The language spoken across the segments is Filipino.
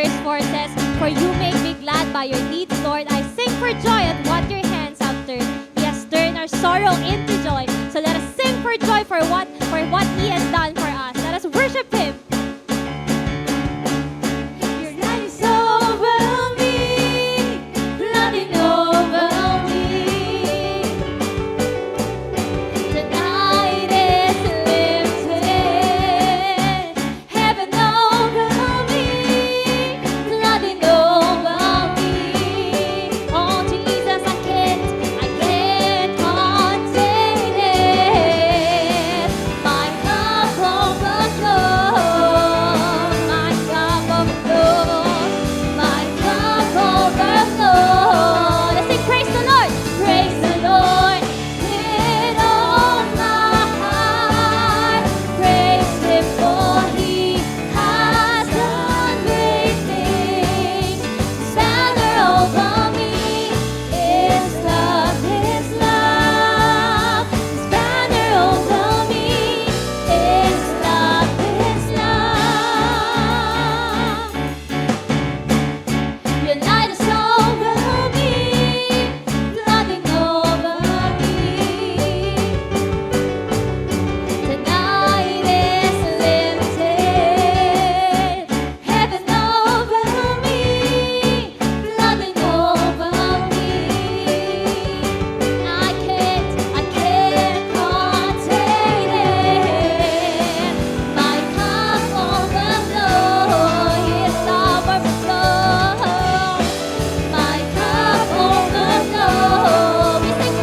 verse 4 says, "For you make me glad by your deeds, Lord. I sing for joy at what your hands have turned. He has turned our sorrow into joy. So let us sing for joy for what He has done for us. Let us worship Him." Your light is over me, flooding over me. The night is lifted, heaven over me, flooding over me. Oh Jesus, I can't contain it. My cup overflows, my cup overflows, my cup overflows. Let's sing praise the Lord, praise the Lord with all my heart. Praise Him for He has done great things. His banner over me is love, His love. His banner over me is love, His love. Your light is over me, flooding over me. The night is lifted, heaven over me, flooding over me. I can't contain it. My cup overflows, His love overflows. My cup overflows. We sing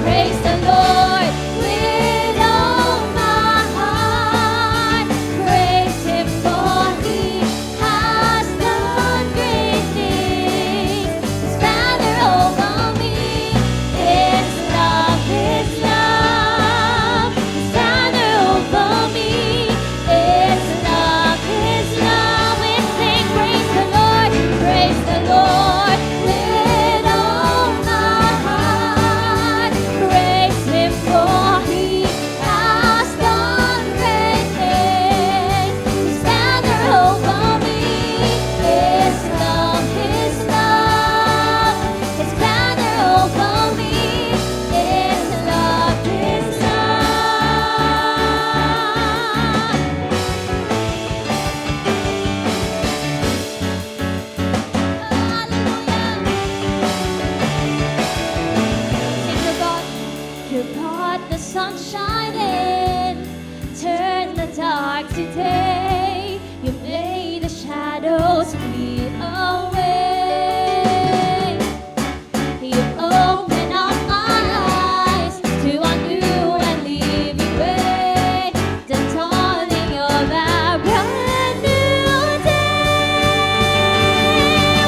praise the Lord with all my heart. Praise Him for He has done great things. His banner over me is love, His love. His banner over me is love, His love. We sing praise the Lord with all my heart. Praise Him for He has done great things. His banner over me is love, His love. His banner over me is love, His love. You brought the sunshine in, turn the dark to day. You made the shadows flee away. You open up our eyes to a new and living way, the dawning of a brand new day.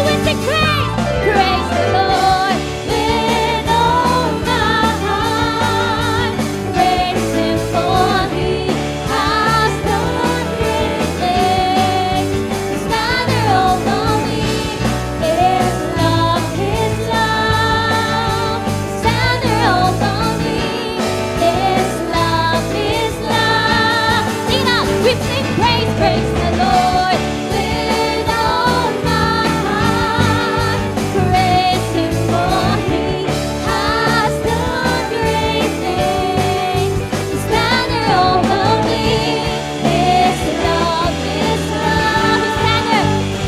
We sing praise the Lord with all my heart. Praise Him for He has done great things. His banner over me is love, His love. His banner over me is love, His love. Sing it out. We sing praise the Lord with all my heart. Praise Him for He has done great things. His banner over me is love, His love.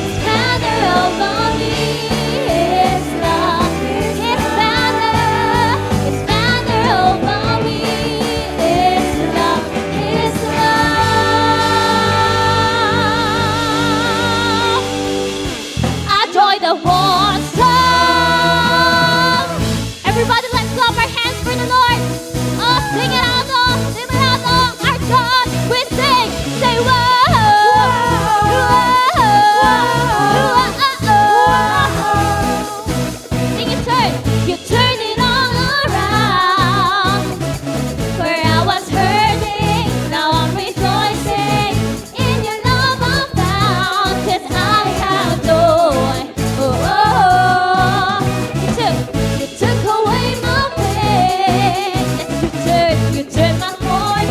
His banner over me is love, His banner over me is love, His love. I join the war song. Everybody, let's clap our hands for the Lord. Oh, sing it out, oh, sing it out, oh. Our God, we sing, say whoa, Sing it, you turn it all around. Where I was hurting, now I'm rejoicing. In your love I'm found, 'cause I have joy. Oh, you took away my pain. You turned my mourning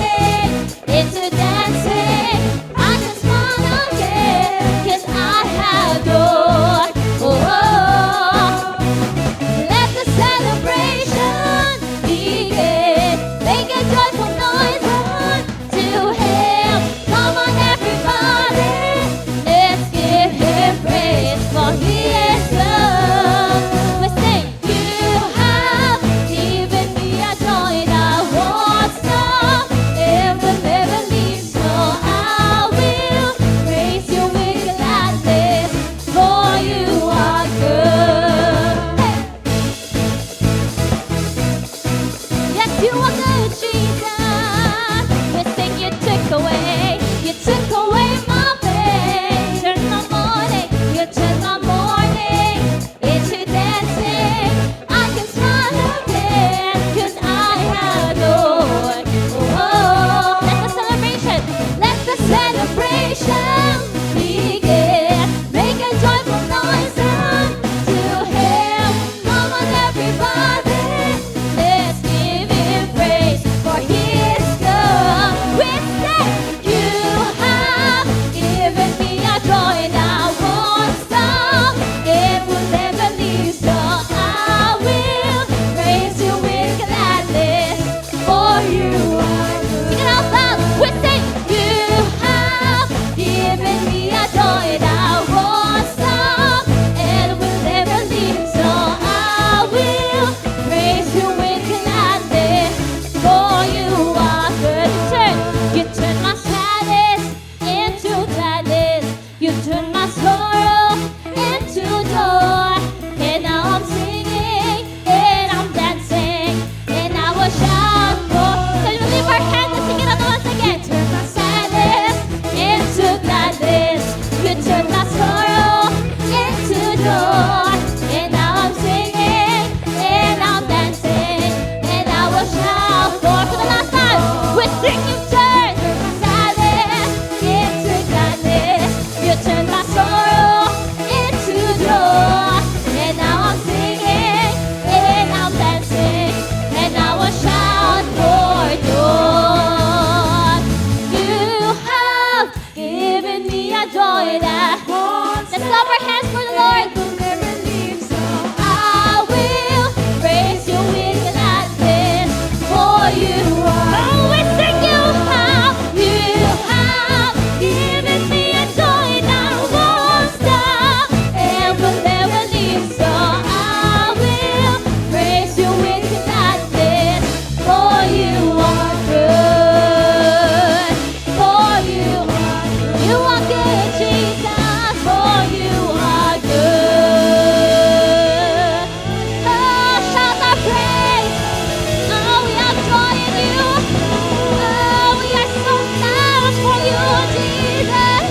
you are good. Sing it out loud. We sing, you have given me a joy that won't stop and will never leave. So I will praise you with gladness, for you are good. You turn my sadness into gladness. You turn my sorrow into joy. And now I'm singing and I'm dancing and I will shout for. Can we leave our hands and sing it out once again? Turn my sadness into gladness. You turn my sorrow into joy. And now I'm singing and I'm dancing and I will shout for the last time. We sing, you turn my sadness into gladness. You turn my sorrow into joy. And now I'm singing and I'm dancing and I will shout for joy. You have given me a joy that won't. Let's clap our hands for the Lord. Will never leave. So I will praise you with gladness, for you are. Oh, we sing, you have given me a joy that won't stop and will never leave. So I will praise you with gladness, for you are good. For you are good, Jesus. For you are good. Oh, shout our praise. Oh, we are joy in you. Oh, we are so thankful for you, Jesus.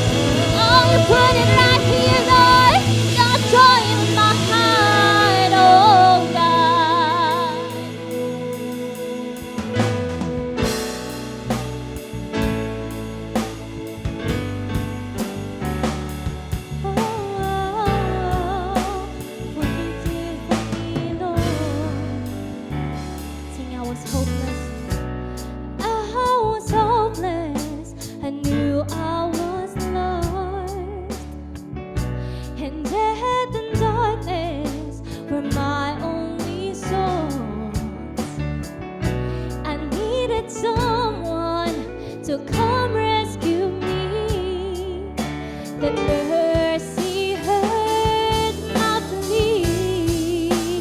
Oh, we put it right here, Lord. Your joy in my heart, oh God. What you did for me, Lord. Sing, I was hopeless. I was hopeless. I knew I was lost. And death and darkness were my only source. I needed someone to come rescue me. That mercy heard my plea.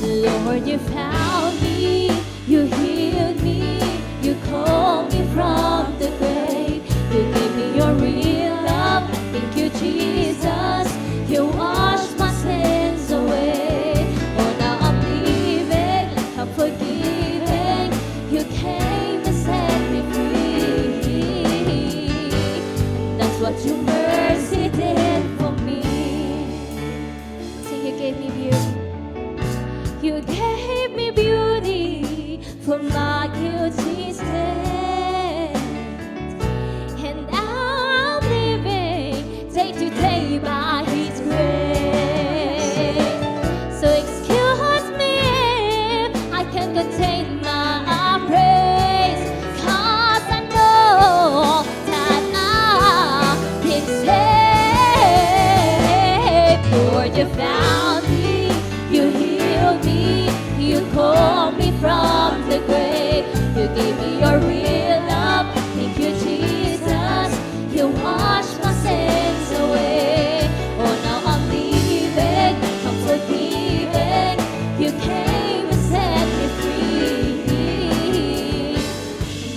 Lord, you found me, you healed me, you called me from the grave. You gave me your real love. Thank you, Jesus. You washed my sins away. Oh, now I'm leaving, I'm forgiving. You came to set me free. That's what your mercy did for me. Sing, you gave me beauty. You gave me beauty for my guilty state. And now I'm living day to day by His grace. So excuse me if I can't contain my praise, 'cause I know that I've been saved. Lord, you found me, you healed me, you called me from the grave. You gave me your real love. Thank you, Jesus. You washed my sins away. Oh, now I'm leaving, I'm forgiving. You came and set me free.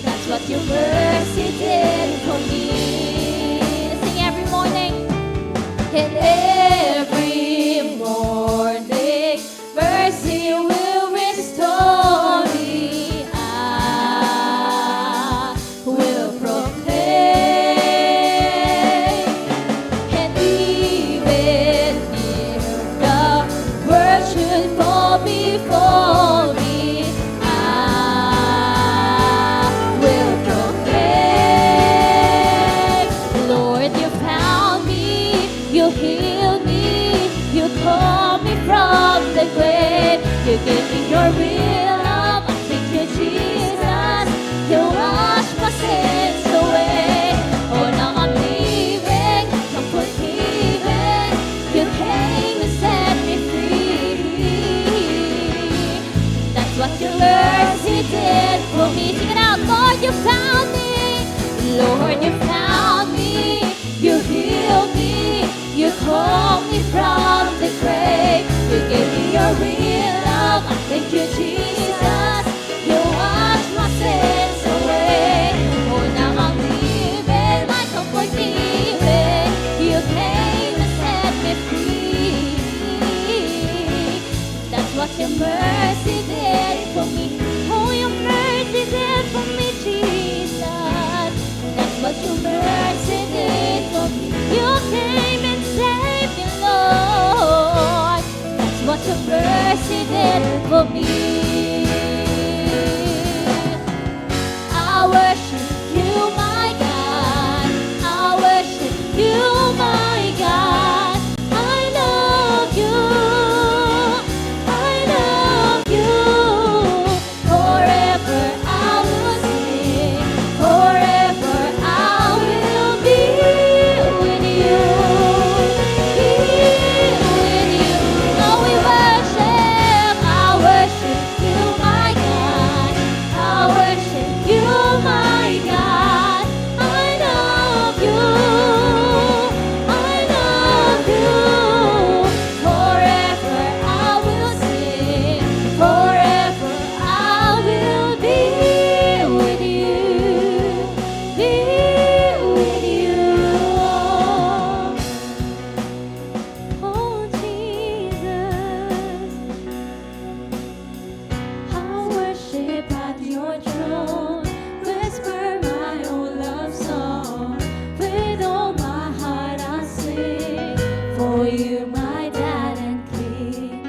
That's what your mercy did for me. Sing every morning. And every morning, mercy will restore me. I will proclaim. And even if the world should fall before me, I will proclaim. Lord, you found me, you healed me, you called me from the grave. You gave me your real love. I thank you, Jesus. You washed my sins away. Oh, now I'm leaving, I'm forgiving. You came and set me free. That's what your mercy did for me. me. Sing it out, Lord, you found me. Lord, you found me. You healed me. You called me from the grave. You gave me your real love. Thank you, Jesus. You washed my sins away. Oh, now I'm living like I'm forgiven. You came and set me free. That's what your mercy did for me. Oh, your mercy did for me, Jesus. That's what your mercy did for me. You came and saved me, Lord. That's what your mercy did for me. I worship you, my God. I worship you, my God. I love you. I love you. Forever I will sing. Forever I will be with you. Be with you. Oh, we worship. I worship you, my God. I worship you, my God. I love you. I love you. Forever I will sing. Forever I will be with you. Be with you. Oh, Jesus. I worship at your throne, whisper my own love song. With all my heart I sing for you, my dad and king.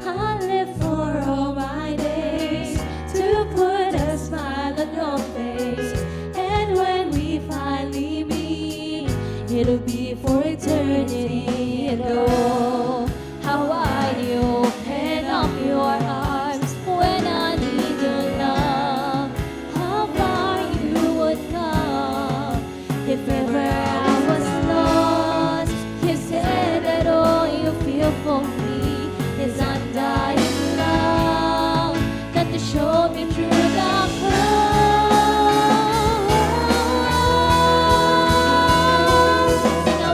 I live for all my days to put a smile on your face. And when we finally meet, it'll be for eternity. And oh, how I open up your arms when I need your love. How far you would come if ever I was lost. You said that all you feel for me is undying love, that to show me through the cross. And I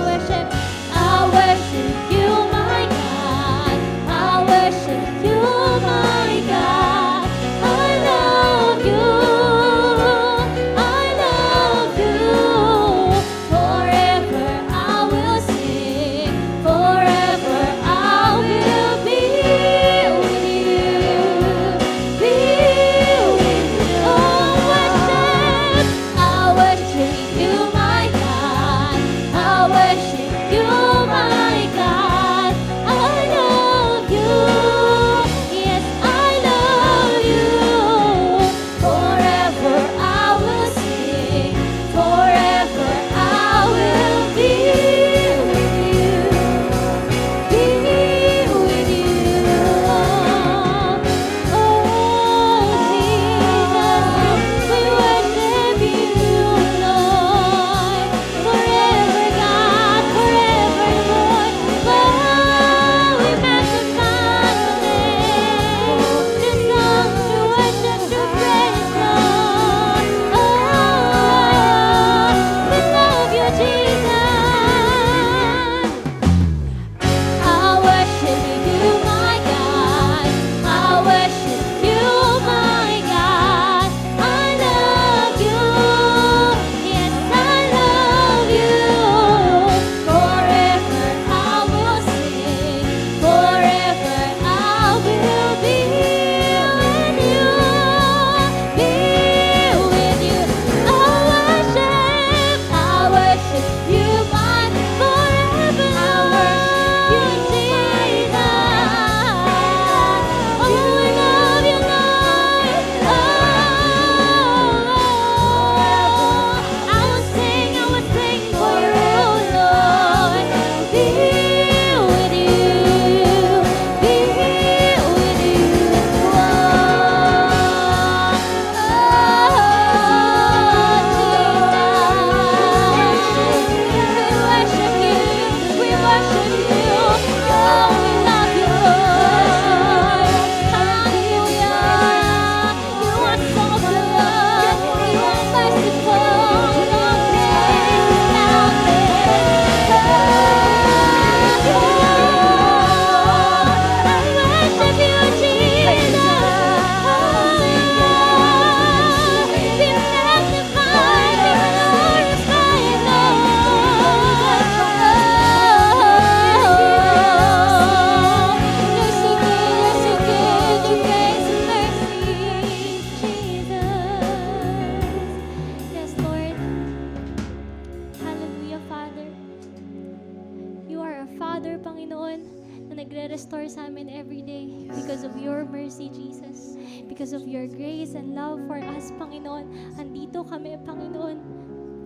restore sa amin every day because of your mercy, Jesus. Because of your grace and love for us, Panginoon. Andito kami, Panginoon,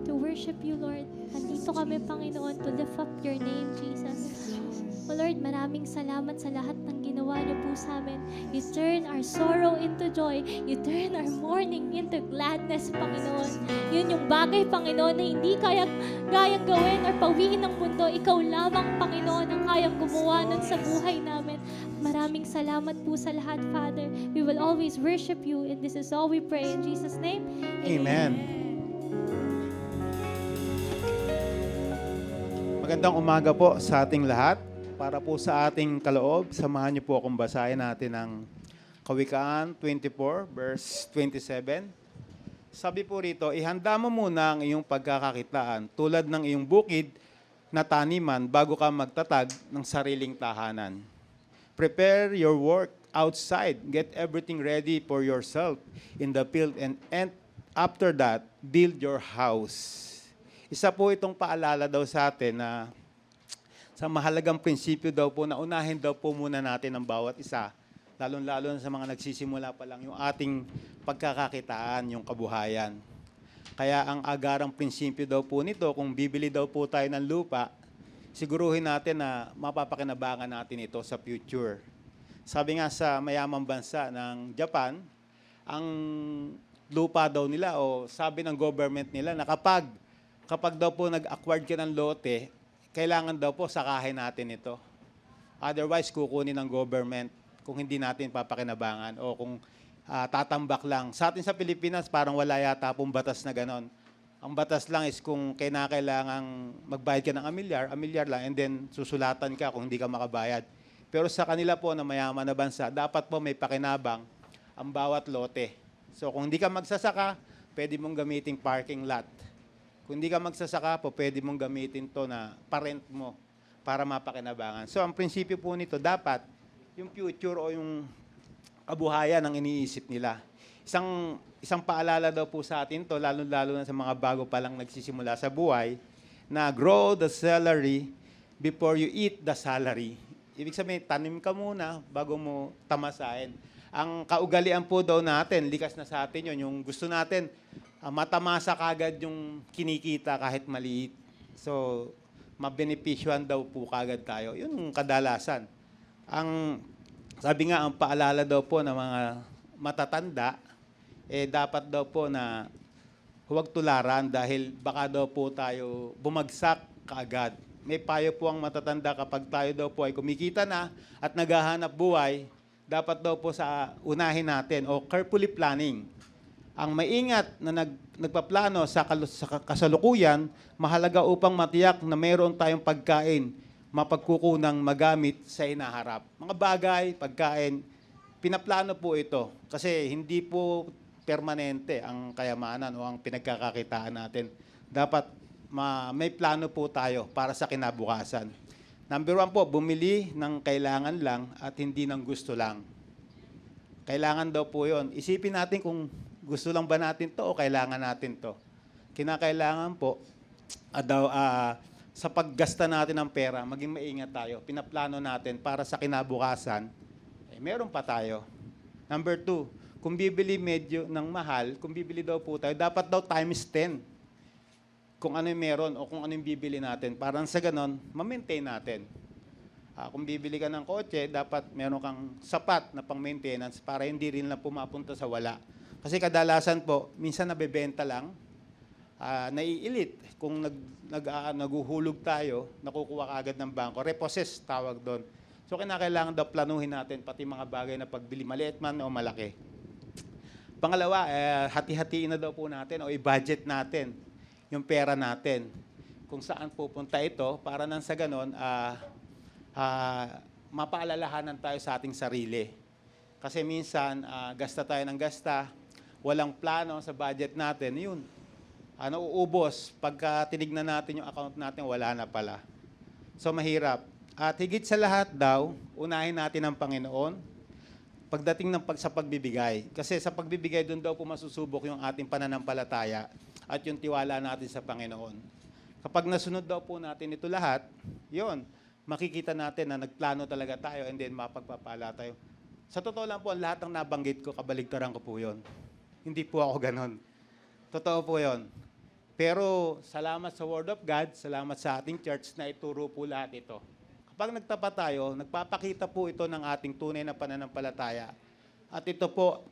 to worship you, Lord. Andito kami, Panginoon, to lift up your name, Jesus. O Lord, maraming salamat sa lahat ng ginawa niyo po sa amin. You turn our sorrow into joy. You turn our mourning into gladness, Panginoon. Yun yung bagay, Panginoon, na hindi kayang gawin or pawiin ng mundo. Ikaw lamang, Panginoon, ang kayang gumawa nun sa buhay namin. Maraming salamat po sa lahat, Father. We will always worship you, and this is all we pray in Jesus' name. Amen. Magandang umaga po sa ating lahat. Para po sa ating kaloob, samahan niyo po akong basahin natin ang Kawikaan 24, verse 27. Sabi po rito, ihanda mo muna ang iyong pagkakakitaan tulad ng iyong bukid na taniman bago ka magtatag ng sariling tahanan. Prepare your work outside. Get everything ready for yourself in the field and after that, build your house. Isa po itong paalala daw sa atin na sa mahalagang prinsipyo daw po na unahin daw po muna natin ang bawat isa, lalong-lalo na sa mga nagsisimula pa lang yung ating pagkakakitaan, yung kabuhayan. Kaya ang agarang prinsipyo daw po nito, kung bibili daw po tayo ng lupa, siguruhin natin na mapapakinabangan natin ito sa future. Sabi nga sa mayamang bansa ng Japan, ang lupa daw nila o sabi ng government nila na kapag daw po nag-acquired ka ng lote, kailangan daw po sakahin natin ito. Otherwise, kukunin ng government kung hindi natin papakinabangan o kung tatambak lang. Sa atin sa Pilipinas, parang wala yata pong batas na ganon. Ang batas lang is kung kailangang magbayad ka ng amilyar lang, and then susulatan ka kung hindi ka makabayad. Pero sa kanila po na mayaman na bansa, dapat po may pakinabang ang bawat lote. So kung hindi ka magsasaka, pwede mong gamitin parking lot. Kung hindi ka magsasaka po, pwede mong gamitin to na parent mo para mapakinabangan. So ang prinsipyo po nito, dapat yung future o yung kabuhayan ang iniisip nila. Isang paalala daw po sa atin to, lalo-lalo na sa mga bago pa lang nagsisimula sa buhay, na grow the salary before you eat the salary. Ibig sabihin, tanim ka muna bago mo tamasahin. Ang kaugalian po daw natin, likas na sa atin yun, yung gusto natin, matamasa kagad yung kinikita kahit maliit. So, mabenepisyohan daw po kagad tayo. Yun yung kadalasan. Sabi nga, ang paalala daw po ng mga matatanda, dapat daw po na huwag tularan dahil baka daw po tayo bumagsak kaagad. May payo po ang matatanda kapag tayo daw po ay kumikita na at naghahanap buhay, dapat daw po sa unahin natin o carefully planning. Ang maingat na nagpaplano sa kasalukuyan, mahalaga upang matiyak na mayroon tayong pagkain, mapagkukunang magamit sa inaharap. Mga bagay, pagkain, pinaplano po ito. Kasi hindi po permanente ang kayamanan o ang pinagkakakitaan natin. Dapat may plano po tayo para sa kinabukasan. Number 1 po, bumili ng kailangan lang at hindi ng gusto lang. Kailangan daw po yon. Isipin natin kung gusto lang ba natin to o kailangan natin to. Kinakailangan po, sa paggasta natin ng pera, maging maingat tayo. Pinaplano natin para sa kinabukasan, meron pa tayo. Number 2, kung bibili medyo ng mahal, kung bibili daw po tayo, dapat daw times 10. Kung ano yung meron o kung ano yung bibili natin. Parang sa ganon, ma-maintain natin. Kung bibili ka ng kotse, dapat meron kang sapat na pang-maintenance para hindi rin lang pumapunta sa wala. Kasi kadalasan po, minsan nabebenta lang, naiilit. Kung naguhulog tayo, nakukuha ka agad ng bangko. Repossess, tawag doon. So, kinakailangan daw planuhin natin pati mga bagay na pagbili, maliit man o malaki. Pangalawa, hati-hatiin na daw po natin o i-budget natin yung pera natin. Kung saan pupunta ito, para nang sa ganon, mapaalalahanan tayo sa ating sarili. Kasi minsan, gasta tayo ng gasta, walang plano sa budget natin, yun. Uubos. Pagka tinignan natin yung account natin, wala na pala. So, mahirap. At higit sa lahat daw, unahin natin ang Panginoon pagdating sa pagbibigay. Kasi sa pagbibigay, doon daw po masusubok yung ating pananampalataya at yung tiwala natin sa Panginoon. Kapag nasunod daw po natin ito lahat, yun, makikita natin na nagplano talaga tayo and then mapagpapala tayo. Sa totoo lang po, ang lahat ng nabanggit ko, kabaligtaran ko po yun. Hindi po ako ganon. Totoo po yun. Pero salamat sa Word of God, salamat sa ating church na ituro po lahat ito. Kapag nagtapat tayo, nagpapakita po ito ng ating tunay na pananampalataya. At ito po,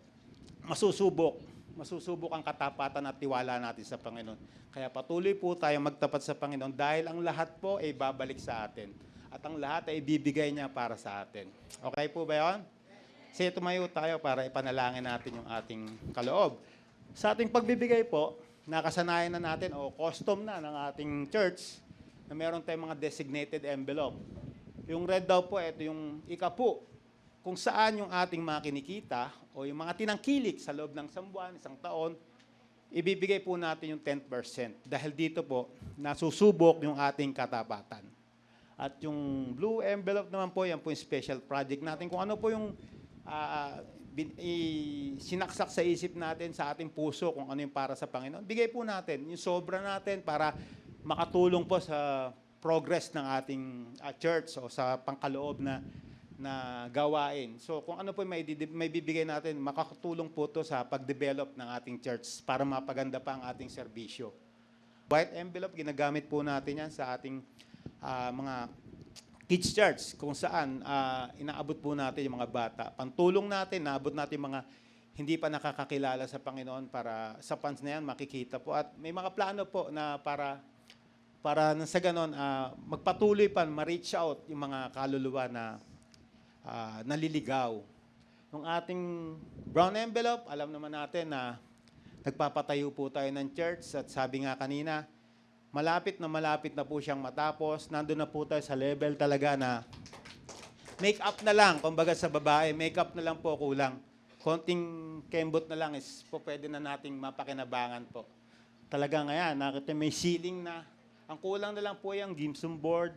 masusubok. Masusubok ang katapatan at tiwala natin sa Panginoon. Kaya patuloy po tayo magtapat sa Panginoon dahil ang lahat po ay babalik sa atin. At ang lahat ay ibibigay niya para sa atin. Okay po ba yun? Sige, tumayo tayo para ipanalangin natin yung ating kaloob. Sa ating pagbibigay po, nakasanayan na natin o custom na ng ating church na meron tayong mga designated envelope. Yung red daw po, ito yung ikapu. Kung saan yung ating mga kinikita o yung mga tinangkilik sa loob ng isang buwan, isang taon, ibibigay po natin yung 10%. Dahil dito po, nasusubok yung ating katapatan. At yung blue envelope naman po, yan po yung special project natin. Kung ano po yung sinaksak sa isip natin, sa ating puso, kung ano yung para sa Panginoon, bigay po natin. Yung sobra natin para makatulong po sa progress ng ating church o sa pangkaloob na gawain. So kung ano po may bibigay natin, makakatulong po to sa pag-develop ng ating church para mapaganda pa ang ating serbisyo. White envelope, ginagamit po natin yan sa ating mga kids church, kung saan inaabot po natin yung mga bata. Pantulong natin, naabot natin mga hindi pa nakakakilala sa Panginoon para sa funds na yan, makikita po. At may mga plano po na para sa ganon, magpatuloy pa, ma-reach out yung mga kaluluwa na naliligaw. Yung ating brown envelope, alam naman natin na nagpapatayo po tayo ng church at sabi nga kanina, malapit na po siyang matapos. Nandun na po tayo sa level talaga na make-up na lang. Kumbaga sa babae, make-up na lang po kulang. Konting kembot na lang is po pwede na nating mapakinabangan po. Talaga nga yan, nakita may ceiling na. Ang kulang na lang po yung gypsum board,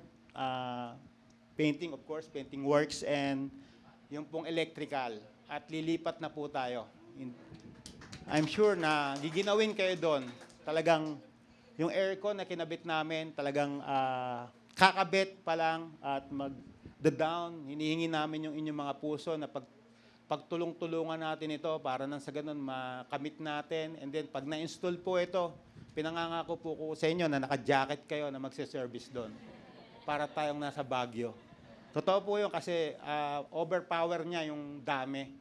painting, of course, painting works, and yung pong electrical. At lilipat na po tayo. I'm sure na giginawin kayo doon. Talagang yung aircon na kinabit namin, talagang kakabit pa lang at mag-down. Hinihingi namin yung inyong mga puso na pagtulong-tulungan natin ito para nang sa ganun makamit natin. And then pag na-install po ito, pinangangako po ko sa inyo na naka-jacket kayo na magse-service doon para tayong nasa Baguio. Totoo po yun kasi overpower niya yung dami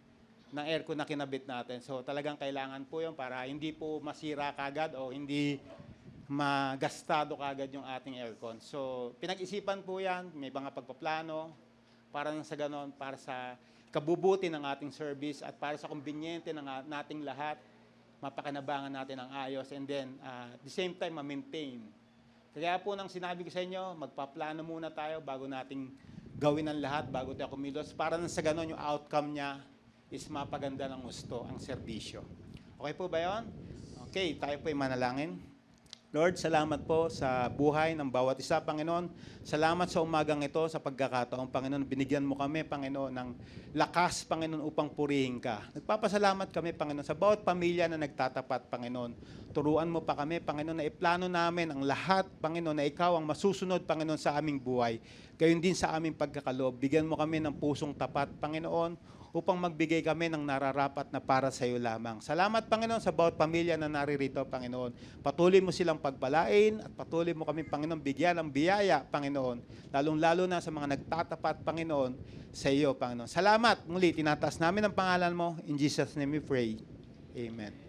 ng aircon na kinabit natin. So talagang kailangan po yun para hindi po masira kagad o hindi magastado kagad yung ating aircon. So pinag-isipan po yan, may mga pagpaplano para sa ganon, para sa kabubuti ng ating service at para sa kumbinyente ng nating lahat, mapakinabangan natin ang ayos and then at the same time ma-maintain. Kaya po nang sinabi ko sa inyo, magpaplano muna tayo bago nating gawin ang lahat, bago tayo kumilos, para nang sa ganon yung outcome niya is mapaganda ng gusto ang serbisyo. Okay po ba yun? Okay, tayo po ay manalangin. Lord, salamat po sa buhay ng bawat isa, Panginoon. Salamat sa umagang ito, sa pagkakataon, Panginoon. Binigyan mo kami, Panginoon, ng lakas, Panginoon, upang purihin ka. Nagpapasalamat kami, Panginoon, sa bawat pamilya na nagtatapat, Panginoon. Turuan mo pa kami, Panginoon, na iplano namin ang lahat, Panginoon, na ikaw ang masusunod, Panginoon, sa aming buhay. Gayon din sa aming pagkakaloob. Bigyan mo kami ng pusong tapat, Panginoon, upang magbigay kami ng nararapat na para sa iyo lamang. Salamat, Panginoon, sa bawat pamilya na naririto, Panginoon. Patuloy mo silang pagpalain at patuloy mo kami, Panginoon, bigyan ng biyaya, Panginoon. Lalong-lalo na sa mga nagtatapat, Panginoon, sa iyo, Panginoon. Salamat. Muli, tinataas namin ang pangalan mo. In Jesus' name we pray. Amen.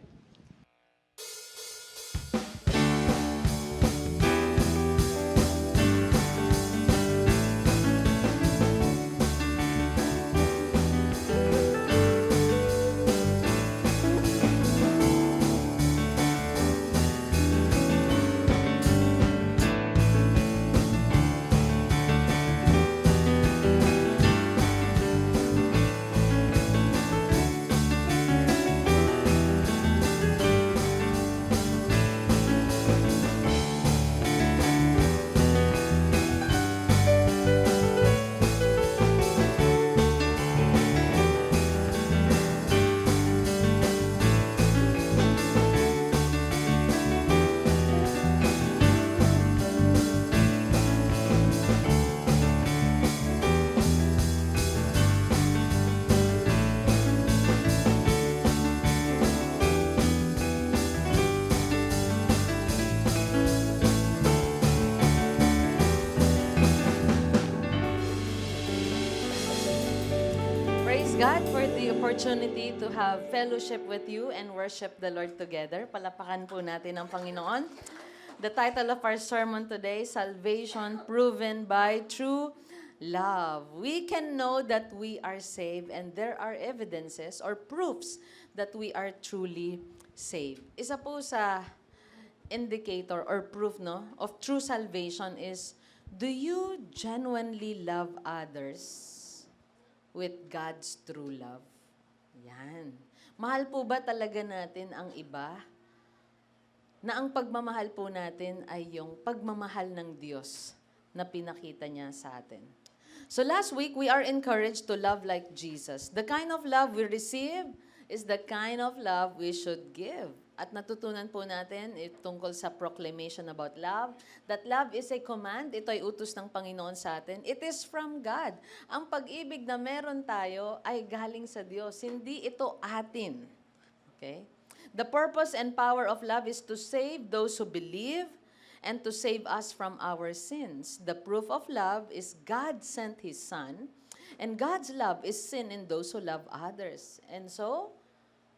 God for the opportunity to have fellowship with you and worship the Lord together. Palapakan po natin ang Panginoon. The title of our sermon today, Salvation Proven by True Love. We can know that we are saved and there are evidences or proofs that we are truly saved. Isa po sa indicator or proof of true salvation is, do you genuinely love others with God's true love? Yan. Mahal po ba talaga natin ang iba? Na ang pagmamahal po natin ay yung pagmamahal ng Diyos na pinakita niya sa atin. So last week, we are encouraged to love like Jesus. The kind of love we receive is the kind of love we should give. At natutunan po natin tungkol sa proclamation about love, that love is a command. Ito ay utos ng Panginoon sa atin. It is from God. Ang pag-ibig na meron tayo ay galing sa Diyos. Hindi ito atin. Okay? The purpose and power of love is to save those who believe and to save us from our sins. The proof of love is God sent His Son, and God's love is seen in those who love others. And so,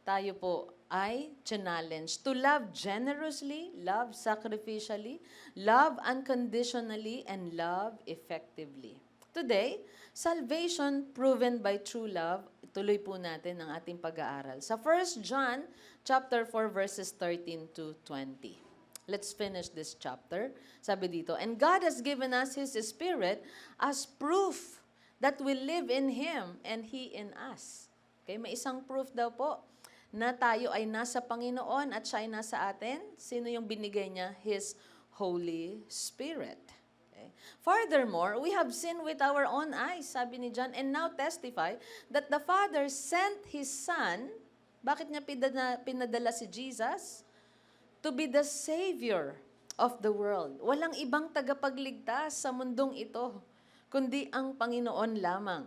tayo po ay challenge to love generously, love sacrificially, love unconditionally, and love effectively. Today, salvation proven by true love. Tuloy po natin ang ating pag-aaral sa 1 John chapter 4 verses 13 to 20. Let's finish this chapter. Sabi dito, and God has given us His Spirit as proof that we live in Him and He in us. Okay, may isang proof daw po na tayo ay nasa Panginoon at siya ay nasa atin. Sino yung binigay niya? His Holy Spirit. Okay. Furthermore, we have seen with our own eyes, sabi ni John, and now testify that the Father sent His Son. Bakit niya pinadala si Jesus? To be the Savior of the world. Walang ibang tagapagligtas sa mundong ito, kundi ang Panginoon lamang.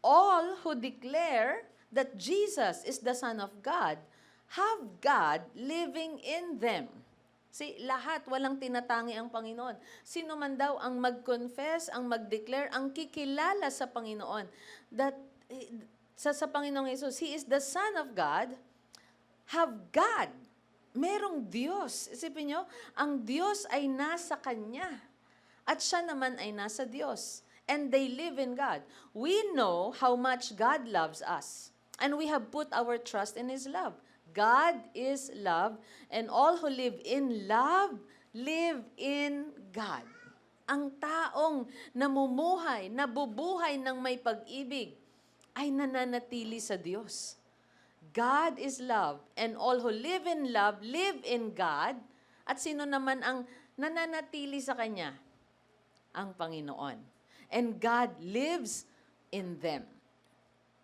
All who declare that Jesus is the Son of God have God living in them. See, lahat, walang tinatangi ang Panginoon. Sino man daw ang mag-confess, ang mag-declare, ang kikilala sa Panginoon, that sa Panginoong Jesus, He is the Son of God, have God. Merong Diyos. Isipin nyo, ang Diyos ay nasa Kanya. At siya naman ay nasa Diyos. And they live in God. We know how much God loves us. And we have put our trust in His love. God is love, and all who live in love, live in God. Ang taong namumuhay, nabubuhay ng may pag-ibig, ay nananatili sa Diyos. God is love, and all who live in love, live in God. At sino naman ang nananatili sa Kanya? Ang Panginoon. And God lives in them.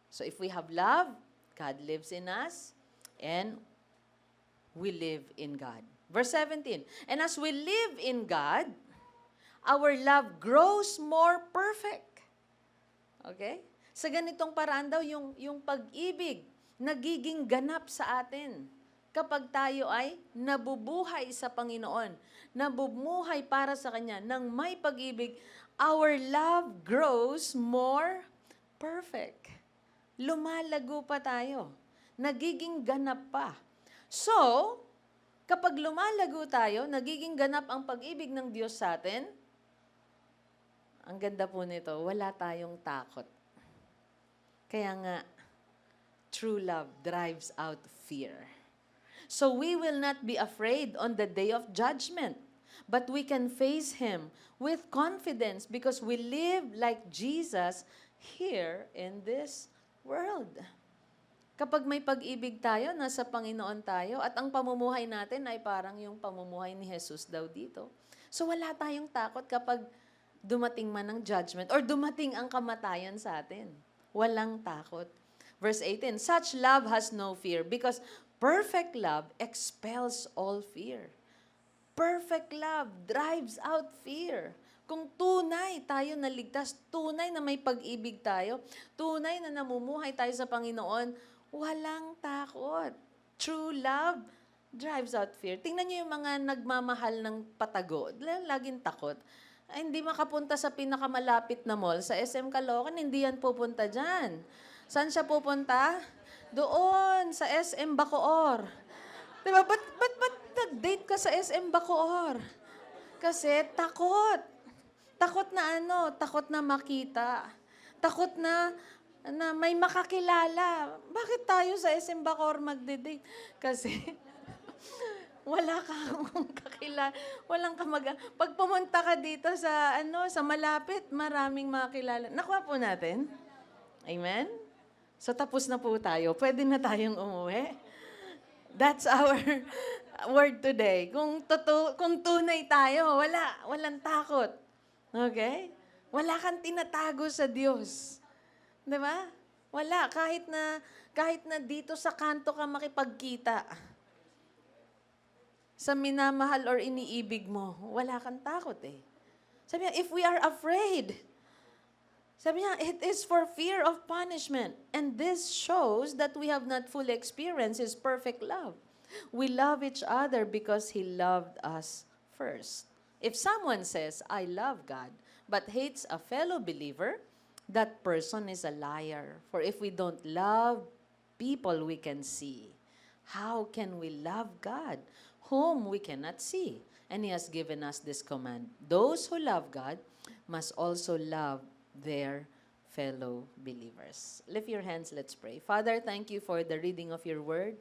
So if we have love, God lives in us, and we live in God. Verse 17, and as we live in God, our love grows more perfect. Okay? Sa ganitong paraan daw, yung pag-ibig, nagiging ganap sa atin. Kapag tayo ay nabubuhay sa Panginoon, nabubuhay para sa Kanya, nang may pag-ibig, our love grows more perfect. Lumalago pa tayo. Nagiging ganap pa. So, kapag lumalago tayo, nagiging ganap ang pag-ibig ng Diyos sa atin, ang ganda po nito, wala tayong takot. Kaya nga, true love drives out fear. So we will not be afraid on the day of judgment, but we can face Him with confidence because we live like Jesus here in this world. Kapag may pag-ibig tayo, nasa Panginoon tayo, at ang pamumuhay natin ay parang yung pamumuhay ni Jesus daw dito. So wala tayong takot kapag dumating man ang judgment or dumating ang kamatayan sa atin. Walang takot. Verse 18, such love has no fear because perfect love expels all fear. Perfect love drives out fear. Kung tunay tayo naligtas, tunay na may pag-ibig tayo, tunay na namumuhay tayo sa Panginoon, walang takot. True love drives out fear. Tingnan niyo yung mga nagmamahal ng patago. Laging takot. Ay, hindi makapunta sa pinakamalapit na mall, sa SM Caloocan, hindi yan pupunta dyan. Saan siya pupunta? Doon, sa SM Bacoor. Diba? Ba't nag-date ka sa SM Bacoor? Kasi takot. Takot na ano? Takot na makita. Takot na may makakilala. Bakit tayo sa SM Bacoor magde-date? Kasi wala kang kakilala, walang pag pumunta ka dito sa sa malapit, maraming makakilala. Nakuha po natin. Amen. So tapos na po tayo. Pwede na tayong umuwi. That's our word today. Kung tunay tayo, walang takot. Okay? Wala kang tinatago sa Diyos. 'Di ba? Wala kahit na dito sa kanto ka makipagkita. Sa minamahal or iniibig mo, wala kang takot eh. Sabi niya, if we are afraid, sabi niya, it is for fear of punishment. And this shows that we have not fully experienced His perfect love. We love each other because He loved us first. If someone says, I love God, but hates a fellow believer, that person is a liar. For if we don't love people we can see, how can we love God, whom we cannot see? And He has given us this command. Those who love God must also love their fellow believers. Lift your hands, let's pray. Father, thank you for the reading of your word.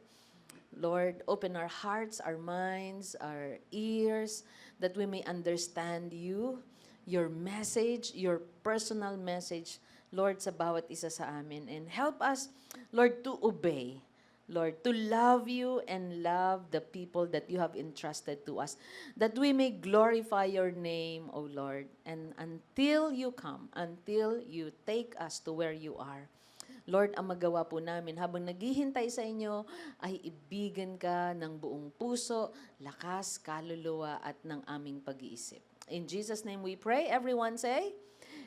Lord, open our hearts, our minds, our ears, that we may understand you, your message, your personal message, Lord, sa bawat isa sa amin. And help us, Lord, to obey. Lord, to love you and love the people that you have entrusted to us, that we may glorify your name, O Lord. And until you come, until you take us to where you are, Lord, ang magawa po namin habang naghihintay sa inyo ay ibigan ka ng buong puso, lakas, kaluluwa at ng aming pag-iisip. In Jesus' name we pray. Everyone say,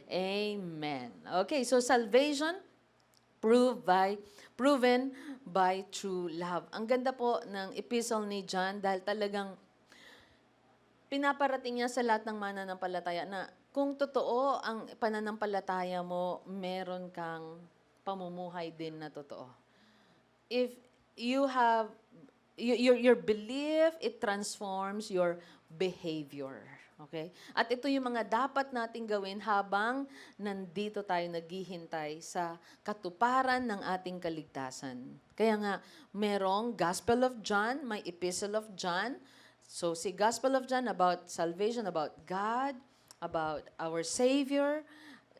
Amen. Okay, so salvation proven by true love. Ang ganda po ng epistle ni John dahil talagang pinaparating niya sa lahat ng mananampalataya na kung totoo ang pananampalataya mo, meron kang pamumuhay din na totoo. If you have your belief, it transforms your behavior. Okay? At ito yung mga dapat nating gawin habang nandito tayo naghihintay sa katuparan ng ating kaligtasan. Kaya nga, merong Gospel of John, may Epistle of John. So, si Gospel of John about salvation, about God, about our Savior.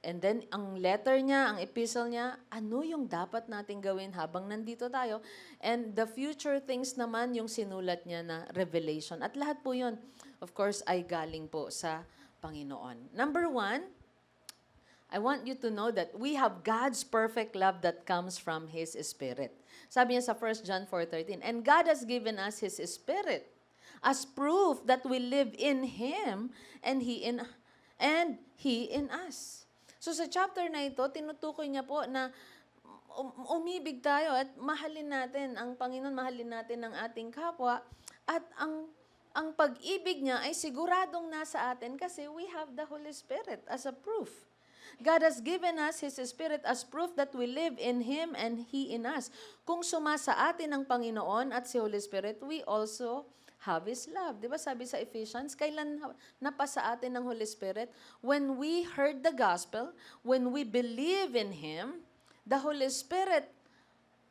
And then, ang letter niya, ang epistle niya, ano yung dapat nating gawin habang nandito tayo? And the future things naman, yung sinulat niya na revelation. At lahat po yun, of course, ay galing po sa Panginoon. Number 1, I want you to know that we have God's perfect love that comes from His Spirit. Sabi niya sa 1 John 4:13, and God has given us His Spirit as proof that we live in Him and He in us. So sa chapter na ito, tinutukoy niya po na umibig tayo at mahalin natin ang Panginoon, mahalin natin ang ating kapwa at ang pag-ibig niya ay siguradong nasa atin kasi we have the Holy Spirit as a proof. God has given us His Spirit as proof that we live in Him and He in us. Kung sumasa atin ang Panginoon at si Holy Spirit, we also have His love. Di ba sabi sa Ephesians, kailan napasa atin ng Holy Spirit? When we heard the gospel, when we believe in Him, the Holy Spirit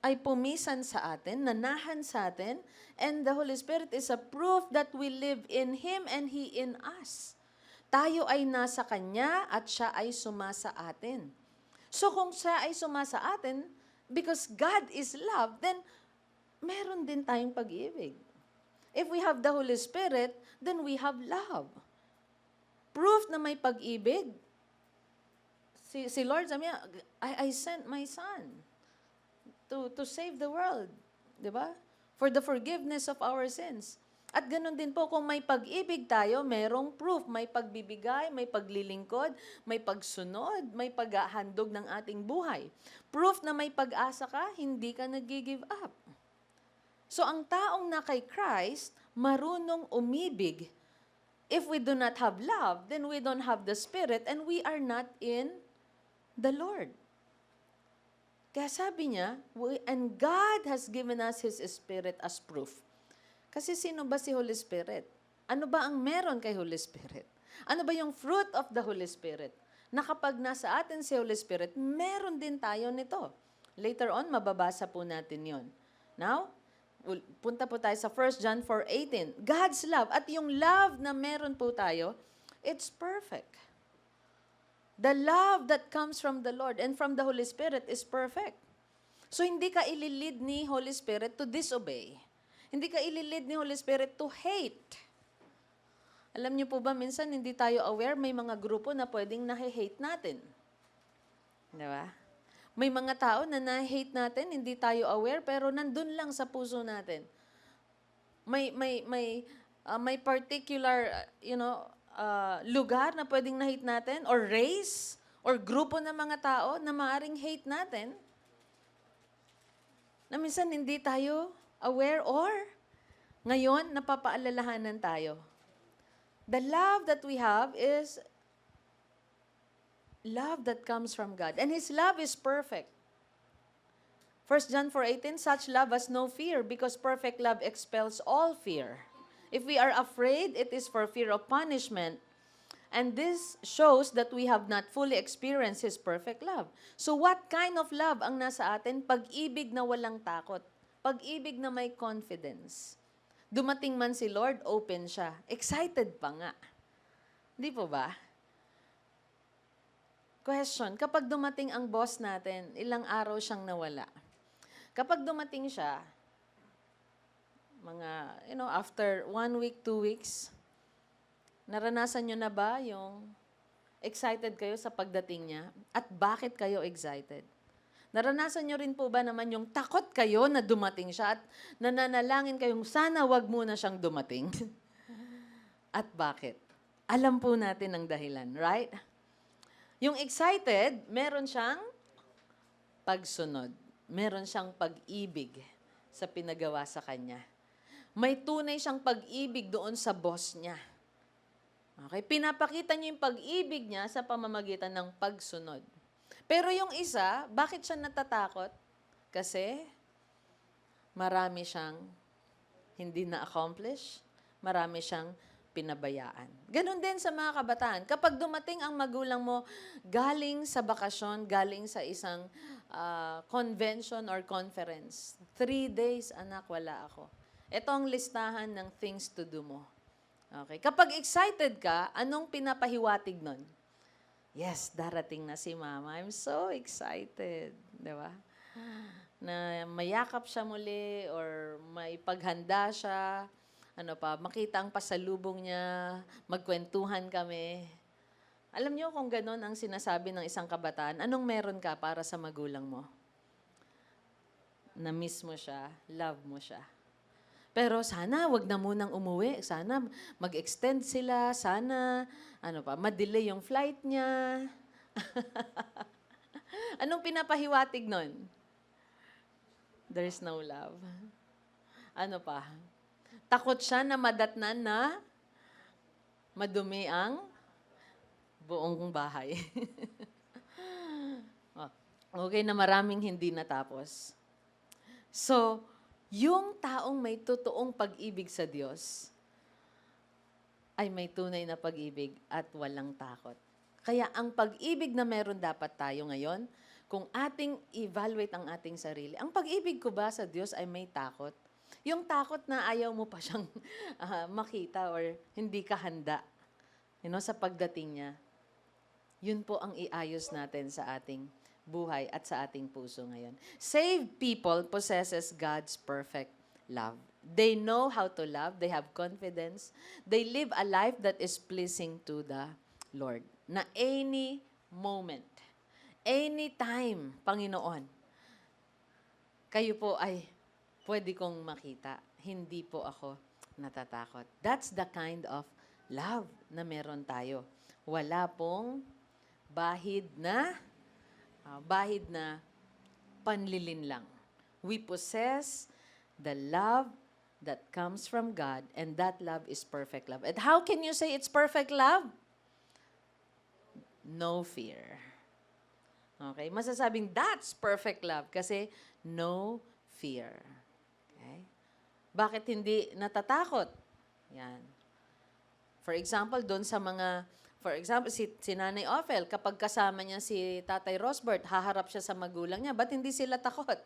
ay pumisan sa atin, nanahan sa atin, and the Holy Spirit is a proof that we live in Him and He in us. Tayo ay nasa Kanya at Siya ay sumasa atin. So kung Siya ay sumasa atin, because God is love, then meron din tayong pag-ibig. If we have the Holy Spirit, then we have love. Proof na may pag-ibig. Si Lord, sabi niya, I sent my Son to save the world. Di ba? For the forgiveness of our sins. At ganun din po, kung may pag-ibig tayo, merong proof. May pagbibigay, may paglilingkod, may pagsunod, may paghahandog ng ating buhay. Proof na may pag-asa ka, hindi ka nag-give up. So ang taong na kay Christ, marunong umibig. If we do not have love, then we don't have the Spirit and we are not in the Lord. Kaya sabi niya, and God has given us His Spirit as proof. Kasi sino ba si Holy Spirit? Ano ba ang meron kay Holy Spirit? Ano ba yung fruit of the Holy Spirit? Na kapag nasa atin si Holy Spirit, meron din tayo nito. Later on, mababasa po natin yon. Now, punta po tayo sa 1 John 4:18. God's love, at yung love na meron po tayo, it's perfect. The love that comes from the Lord and from the Holy Spirit is perfect. So, hindi ka ililid ni Holy Spirit to disobey. Hindi ka ililid ni Holy Spirit to hate. Alam niyo po ba, minsan hindi tayo aware, may mga grupo na pwedeng nahe-hate natin. Di ba? May mga tao na na-hate natin, hindi tayo aware, pero nandun lang sa puso natin. May particular, lugar na pwedeng na-hate natin, or race, or grupo ng mga tao na maaring hate natin, na minsan hindi tayo aware, or ngayon, napapaalalahanan tayo. The love that we have is love that comes from God. And His love is perfect. 1 John 4:18, such love has no fear, because perfect love expels all fear. If we are afraid, it is for fear of punishment. And this shows that we have not fully experienced His perfect love. So what kind of love ang nasa atin? Pag-ibig na walang takot. Pag-ibig na may confidence. Dumating man si Lord, open siya. Excited pa nga. Di po ba? Question, kapag dumating ang boss natin, ilang araw siyang nawala? Kapag dumating siya, after 1 week, 2 weeks, naranasan nyo na ba yung excited kayo sa pagdating niya? At bakit kayo excited? Naranasan nyo rin po ba naman yung takot kayo na dumating siya at nananalangin kayong sana wag muna siyang dumating? At bakit? Alam po natin ang dahilan, right? Yung excited, meron siyang pagsunod. Meron siyang pag-ibig sa pinagawa sa kanya. May tunay siyang pag-ibig doon sa boss niya. Okay? Pinapakita niya yung pag-ibig niya sa pamamagitan ng pagsunod. Pero yung isa, bakit siya natatakot? Kasi marami siyang hindi na-accomplish, marami siyang pinabayaan. Ganon din sa mga kabataan. Kapag dumating ang magulang mo galing sa bakasyon, galing sa isang convention or conference, 3 days, anak, wala ako. Ito ang listahan ng things to do mo. Okay. Kapag excited ka, anong pinapahiwatig nun? Yes, darating na si Mama. I'm so excited. Di ba? Na mayakap siya muli or may paghanda siya. Makita ang pasalubong niya, magkwentuhan kami. Alam niyo kung gano'n ang sinasabi ng isang kabataan, anong meron ka para sa magulang mo? Na-miss mo siya, love mo siya. Pero sana wag na munang umuwi. Sana mag-extend sila. Sana, ma-delay yung flight niya. Anong pinapahiwatig nun? There's no love. Ano pa? Takot siya na madatnan na madumi ang buong bahay. Okay na maraming hindi natapos. So, yung taong may totoong pag-ibig sa Diyos ay may tunay na pag-ibig at walang takot. Kaya ang pag-ibig na meron dapat tayo ngayon, kung ating evaluate ang ating sarili, ang pag-ibig ko ba sa Diyos ay may takot? Yung takot na ayaw mo pa siyang makita or hindi ka handa sa pagdating niya, yun po ang iayos natin sa ating buhay at sa ating puso ngayon. Saved people possesses God's perfect love. They know how to love. They have confidence. They live a life that is pleasing to the Lord. Na any moment, any time, Panginoon, kayo po ay pwede kong makita. Hindi po ako natatakot. That's the kind of love na meron tayo. Wala pong bahid na panlilin lang. We possess the love that comes from God, and that love is perfect love. And how can you say it's perfect love? No fear. Okay? Masasabing that's perfect love kasi no fear. Okay? Bakit hindi natatakot? Yan. For example, si Nanay Ophel, kapag kasama niya si Tatay Rosbert, haharap siya sa magulang niya. Ba't hindi sila takot?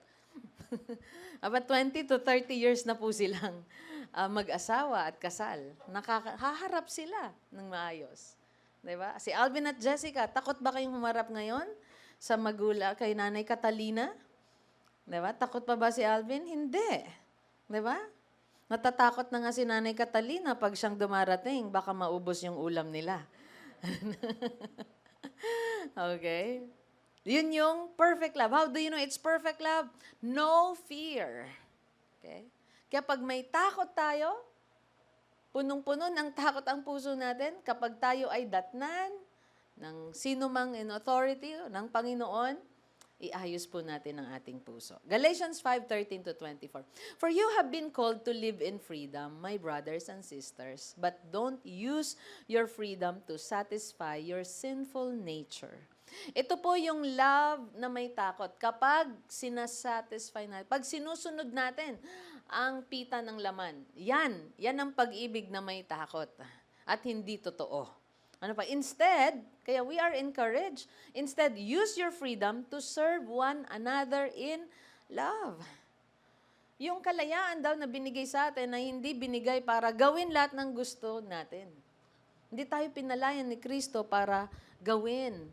About 20 to 30 years na po silang mag-asawa at kasal. Haharap sila ng maayos. Diba? Si Alvin at Jessica, takot ba kayong humarap ngayon sa magulang kay Nanay Catalina? Diba? Takot pa ba si Alvin? Hindi. Diba? Natatakot na nga si Nanay Catalina pag siyang dumarating, baka maubos yung ulam nila. Okay? Yun yung perfect love. How do you know it's perfect love? No fear. Okay? Kaya pag may takot tayo, punong-puno ng takot ang puso natin, kapag tayo ay datnan ng sino mang in authority ng Panginoon, iayos po natin ang ating puso. Galatians 5:13 to 24. For you have been called to live in freedom, my brothers and sisters, but don't use your freedom to satisfy your sinful nature. Ito po yung love na may takot. Kapag sinasatisfy natin, pag sinusunod natin ang pita ng laman, yan ang pag-ibig na may takot at hindi totoo. Ano pa? Instead, kaya we are encouraged, instead, use your freedom to serve one another in love. Yung kalayaan daw na binigay sa atin na hindi binigay para gawin lahat ng gusto natin. Hindi tayo pinalayan ni Kristo para gawin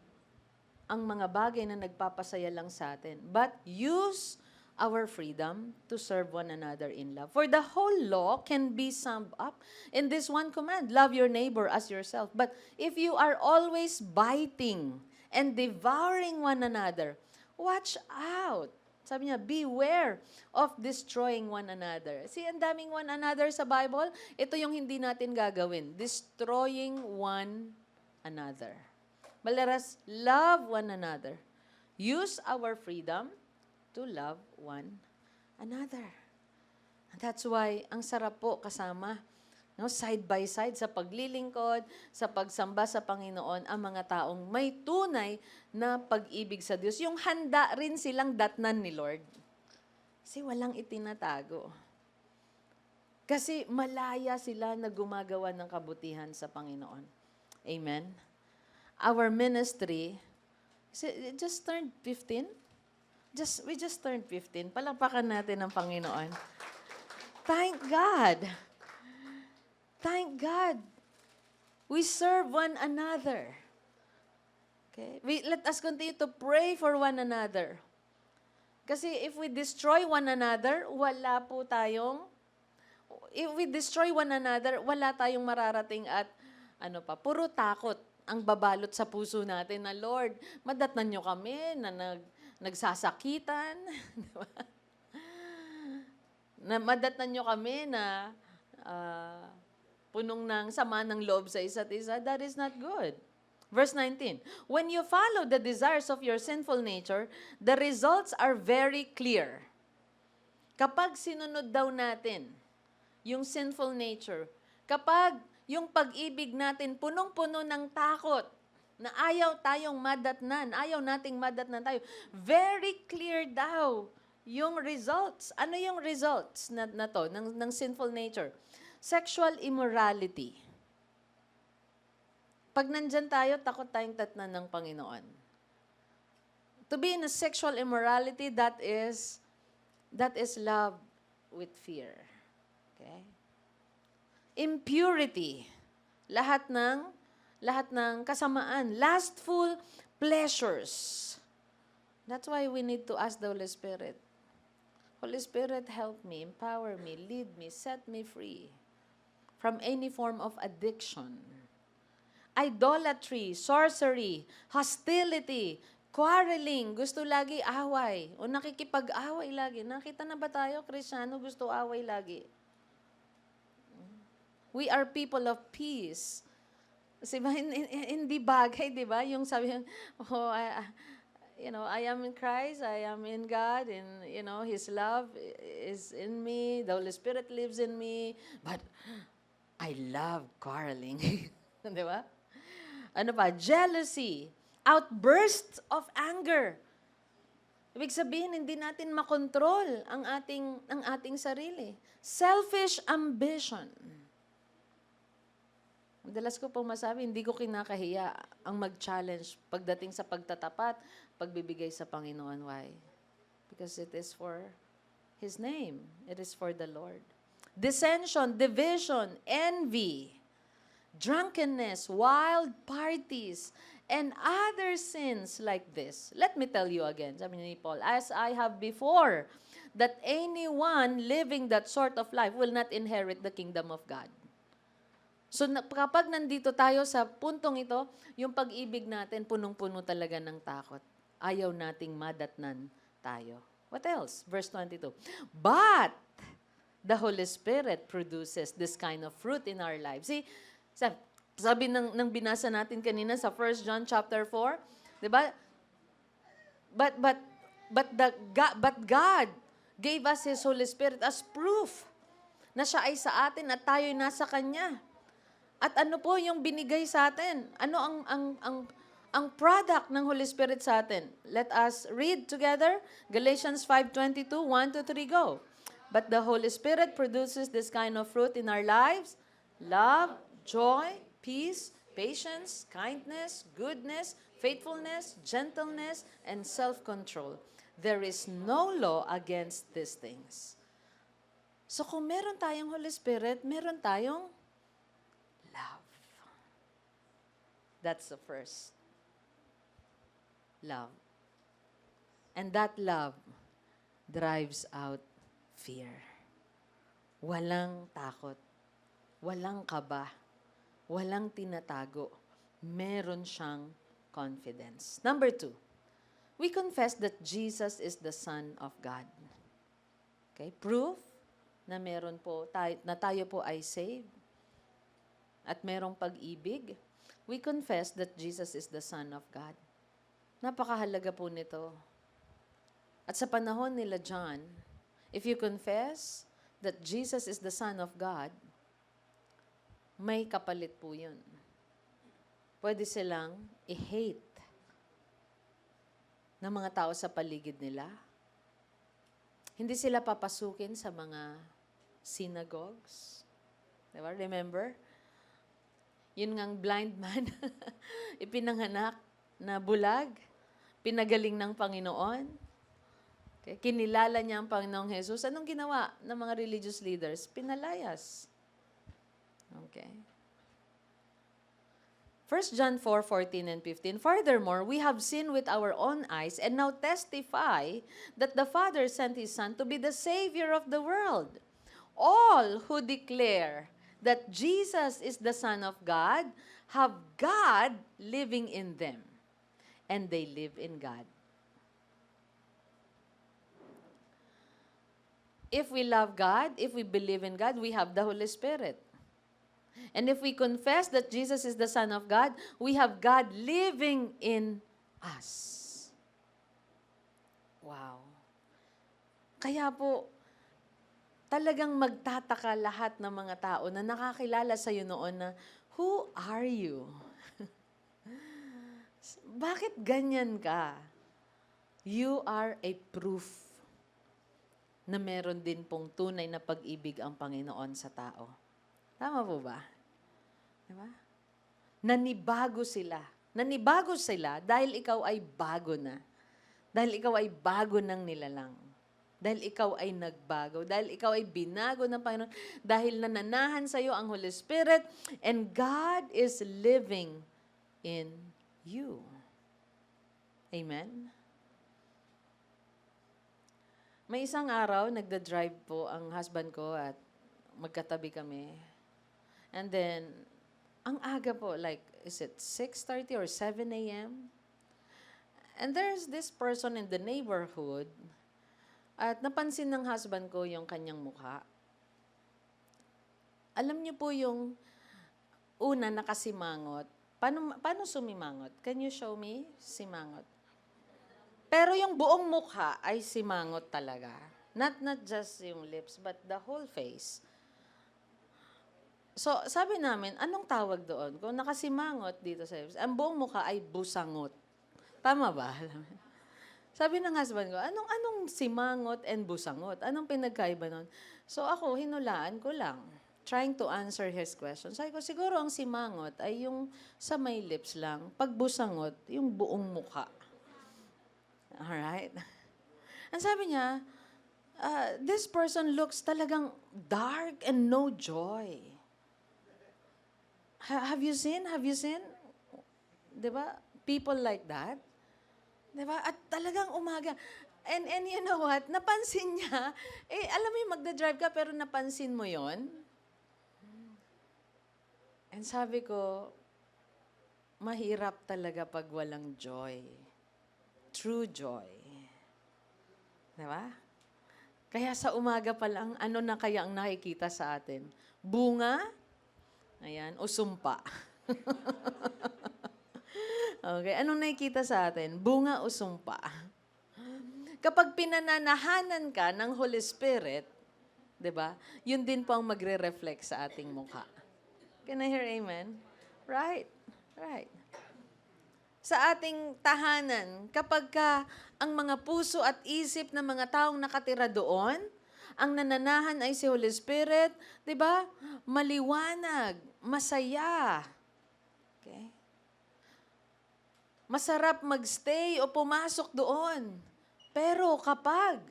ang mga bagay na nagpapasaya lang sa atin. But use our freedom to serve one another in love. For the whole law can be summed up in this one command, love your neighbor as yourself. But if you are always biting and devouring one another, watch out. Sabi niya, beware of destroying one another. See, ang daming one another sa Bible, ito yung hindi natin gagawin. Destroying one another. But let us love one another. Use our freedom to love one another. And that's why, ang sarap po kasama, side by side sa paglilingkod, sa pagsamba sa Panginoon, ang mga taong may tunay na pag-ibig sa Diyos. Yung handa rin silang datnan ni Lord. Kasi walang itinatago. Kasi malaya sila na gumagawa ng kabutihan sa Panginoon. Amen? Our ministry, it just turned 15. We just turned 15. Palakpakan natin ang Panginoon. Thank God. Thank God. We serve one another. Okay? Let us continue to pray for one another. Kasi if we destroy one another, wala tayong mararating at puro takot ang babalot sa puso natin na, Lord, madatnan nyo kami na nagsasakitan. Diba? Na madatnan nyo kami na punong ng sama ng loob sa isa't isa. That is not good. Verse 19, when you follow the desires of your sinful nature, the results are very clear. Kapag sinunod daw natin yung sinful nature, kapag yung pag-ibig natin punong-puno ng takot, na ayaw tayong madatnan, ayaw nating madatnan tayo. Very clear daw yung results. Ano yung results na to ng sinful nature? Sexual immorality. Pag nandyan tayo, takot tayong tatnan ng Panginoon. To be in a sexual immorality, that is love with fear. Okay? Impurity. Lahat ng kasamaan, lustful pleasures. That's why we need to ask the Holy Spirit. Holy Spirit, help me, empower me, lead me, set me free from any form of addiction. Idolatry, sorcery, hostility, quarreling, gusto lagi away, o nakikipag-away lagi. Nakita na ba tayo, Kristyano, gusto away lagi? We are people of peace. Kasi hindi bagay, di ba? Yung sabi, I am in Christ, I am in God, and, His love is in me, the Holy Spirit lives in me, but I love quarreling. Di ba? Ano pa? Jealousy, outbursts of anger. Ibig sabihin, hindi natin makontrol ang ating sarili. Selfish ambition. Madalas ko pong masabi, hindi ko kinakahiya ang mag-challenge pagdating sa pagtatapat, pagbibigay sa Panginoon. Why? Because it is for His name. It is for the Lord. Dissension, division, envy, drunkenness, wild parties, and other sins like this. Let me tell you again, sabi ni Paul, as I have before, that anyone living that sort of life will not inherit the kingdom of God. So kapag nandito tayo sa puntong ito, yung pag-ibig natin punong-puno talaga ng takot. Ayaw nating madatnan tayo. What else? Verse 22. But the Holy Spirit produces this kind of fruit in our lives. See, sabi ng binasa natin kanina sa 1 John chapter 4, 'di ba? But God gave us His Holy Spirit as proof na siya ay sa atin at tayo'y nasa Kanya. At ano po yung binigay sa atin? Ano ang product ng Holy Spirit sa atin? Let us read together Galatians 5:22, 1-3, go. But the Holy Spirit produces this kind of fruit in our lives: love, joy, peace, patience, kindness, goodness, faithfulness, gentleness, and self-control. There is no law against these things. So kung meron tayong Holy Spirit, meron tayong love. That's the first. Love. And that love drives out fear. Walang takot. Walang kaba. Walang tinatago. Meron siyang confidence. Number 2, we confess that Jesus is the Son of God. Okay? Proof na meron po na tayo po ay saved at merong pag-ibig. We confess that Jesus is the Son of God. Napakahalaga po nito. At sa panahon nila John, if you confess that Jesus is the Son of God, may kapalit po yun. Pwede silang i-hate ng mga tao sa paligid nila. Hindi sila papasukin sa mga synagogues. Diba? Remember? Yun ngang blind man, ipinanganak na bulag, pinagaling ng Panginoon. Okay? Kinilala niya ang Panginoong Jesus. Anong ginawa ng mga religious leaders? Pinalayas. Okay. 1 John 4:14 and 15. Furthermore, we have seen with our own eyes and now testify that the Father sent His Son to be the Savior of the world. All who declare that Jesus is the Son of God have God living in them, and they live in God. If we love God, if we believe in God, we have the Holy Spirit. And if we confess that Jesus is the Son of God, we have God living in us. Wow. Kaya po, talagang magtataka lahat ng mga tao na nakakilala sa iyo noon na, who are you? Bakit ganyan ka? You are a proof na meron din pong tunay na pag-ibig ang Panginoon sa tao. Tama po ba? Diba? Nanibago sila. Nanibago sila dahil ikaw ay bago na. Dahil ikaw ay bago ng nilalang. Dahil ikaw ay nagbago. Dahil ikaw ay binago ng Panginoon. Dahil nananahan sa iyo ang Holy Spirit and God is living in you. Amen? May isang araw, nagda-drive po ang husband ko at magkatabi kami. And then, ang aga po, like, is it 6:30 or 7 a.m.? And there's this person in the neighborhood at napansin ng husband ko yung kanyang mukha. Alam niyo po yung una nakasimangot. Paano sumimangot? Can you show me simangot? Pero yung buong mukha ay simangot talaga. Not just yung lips, but the whole face. So, sabi namin, anong tawag doon? Kung nakasimangot dito sa lips, ang buong mukha ay busangot. Tama ba? Sabi ng husband ko, anong simangot and busangot? Anong pinagkaiba nun? So ako, hinulaan ko lang. Trying to answer his question. Sabi ko, siguro ang simangot ay yung sa may lips lang. Pag busangot, yung buong mukha. Alright? Ang sabi niya, this person looks talagang dark and no joy. Have you seen? Have you seen? Diba? People like that. Diba? At talagang umaga. And you know what? Napansin niya, alam mo yung magda-drive ka pero napansin mo yon. And sabi ko, mahirap talaga pag walang joy. True joy. Diba? Kaya sa umaga pa lang, ano na kaya ang nakikita sa atin? Bunga, ayan, o sumpa. Okay, anong nakikita sa atin? Bunga o sumpa? Kapag pinananahanan ka ng Holy Spirit, di ba, yun din po ang magre-reflect sa ating mukha. Can I hear amen? Right, right. Sa ating tahanan, kapag ka ang mga puso at isip ng mga taong nakatira doon, ang nananahan ay si Holy Spirit, di ba? Maliwanag, masaya. Okay? Masarap magstay o pumasok doon. Pero kapag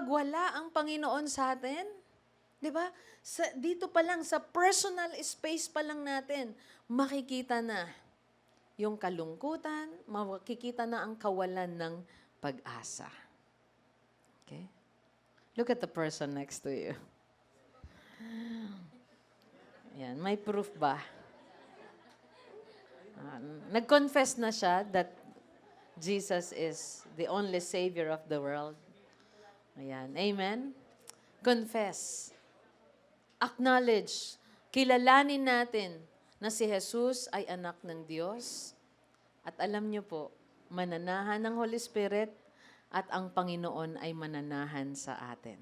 wala ang Panginoon sa atin, di ba? Dito pa lang, sa personal space pa lang natin, makikita na yung kalungkutan, makikita na ang kawalan ng pag-asa. Okay? Look at the person next to you. Yan, may proof ba? Nag-confess na siya that Jesus is the only Savior of the world. Ayan. Amen? Confess. Acknowledge. Kilalanin natin na si Jesus ay anak ng Diyos. At alam niyo po, mananahan ng Holy Spirit at ang Panginoon ay mananahan sa atin.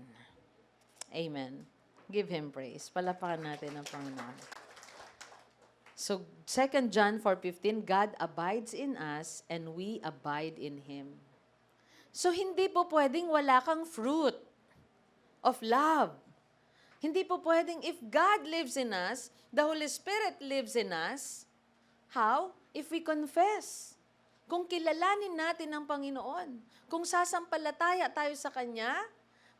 Amen. Give Him praise. Palapakan natin ang Panginoon. So, 2 John 4:15, God abides in us and we abide in Him. So, hindi po pwedeng wala kang fruit of love. Hindi po pwedeng, if God lives in us, the Holy Spirit lives in us, how? If we confess. Kung kilalanin natin ang Panginoon, kung sasampalataya tayo sa Kanya,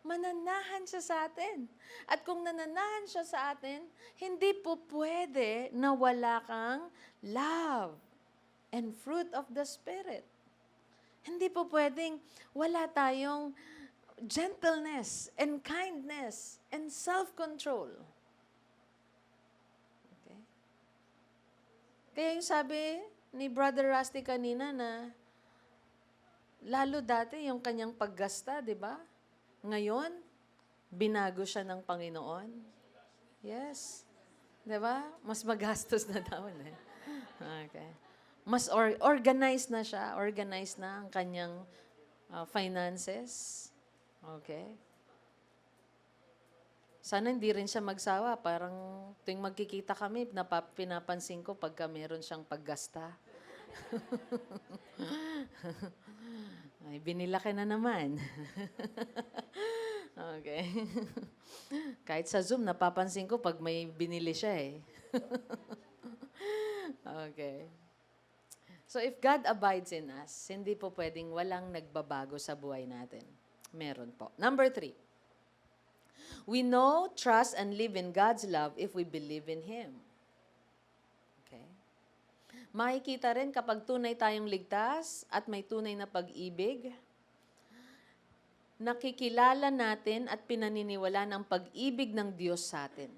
mananahan siya sa atin. At kung nananahan siya sa atin, hindi po pwede na wala kang love and fruit of the Spirit. Hindi po pwedeng wala tayong gentleness and kindness and self-control. Okay? Kaya yung sabi ni Brother Rusty kanina na lalo dati yung kanyang paggasta, di ba? Ngayon, binago siya ng Panginoon. Yes. Di ba? Mas magastos na daw. Okay. Mas organized na siya. Organized na ang kanyang finances. Okay. Sana hindi rin siya magsawa. Parang tuwing magkikita kami, pinapansin ko pagka meron siyang paggasta. Ay, binilaki na naman. Okay. Kahit sa Zoom, napapansin ko pag may binili siya eh. Okay. So if God abides in us, hindi po pwedeng walang nagbabago sa buhay natin. Meron po. Number 3. We know, trust, and live in God's love if we believe in Him. Okay. Makikita rin kapag tunay tayong ligtas at may tunay na pag-ibig, nakikilala natin at pinaniniwala ng pag-ibig ng Diyos sa atin.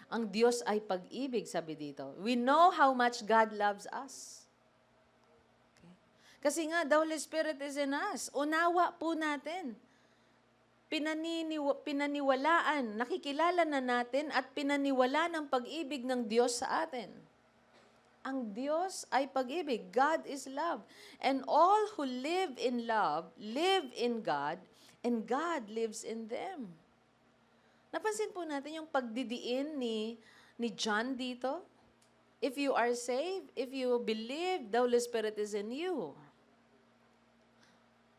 Ang Diyos ay pag-ibig, sabi dito. We know how much God loves us. Okay. Kasi nga, the Holy Spirit is in us. Unawa po natin. Pinaniwalaan, nakikilala na natin at pinaniwala ng pag-ibig ng Diyos sa atin. Ang Diyos ay pag-ibig. God is love. And all who live in love, live in God, and God lives in them. Napansin po natin yung pagdidiin ni John dito. If you are saved, if you believe, the Holy Spirit is in you.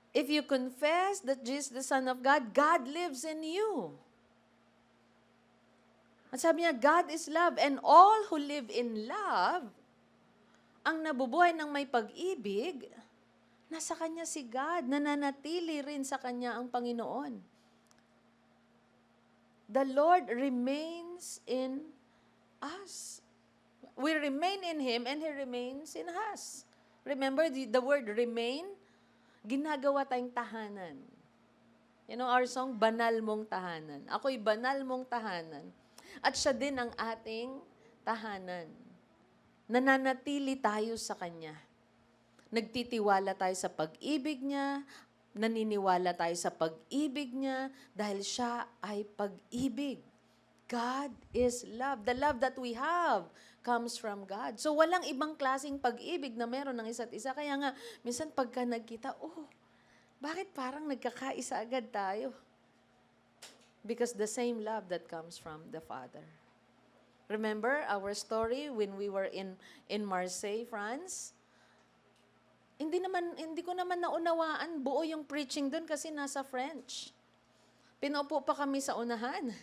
If you confess that Jesus is the Son of God, God lives in you. At sabi niya, God is love, and all who live in love, ang nabubuhay ng may pag-ibig, nasa Kanya si God, nananatili rin sa Kanya ang Panginoon. The Lord remains in us. We remain in Him and He remains in us. Remember the word remain? Ginagawa tayong tahanan. You know our song, Banal Mong Tahanan. Ako'y banal mong tahanan. At siya din ang ating tahanan. Nananatili tayo sa Kanya. Nagtitiwala tayo sa pag-ibig niya, naniniwala tayo sa pag-ibig niya dahil siya ay pag-ibig. God is love. The love that we have comes from God. So walang ibang klaseng pag-ibig na meron ng isa't isa. Kaya nga, minsan pagka nagkita, bakit parang nagkakaisa agad tayo? Because the same love that comes from the Father. Remember our story when we were in Marseille, France? Hindi ko naman naunawaan buo yung preaching doon kasi nasa French. Pinupo pa kami sa unahan.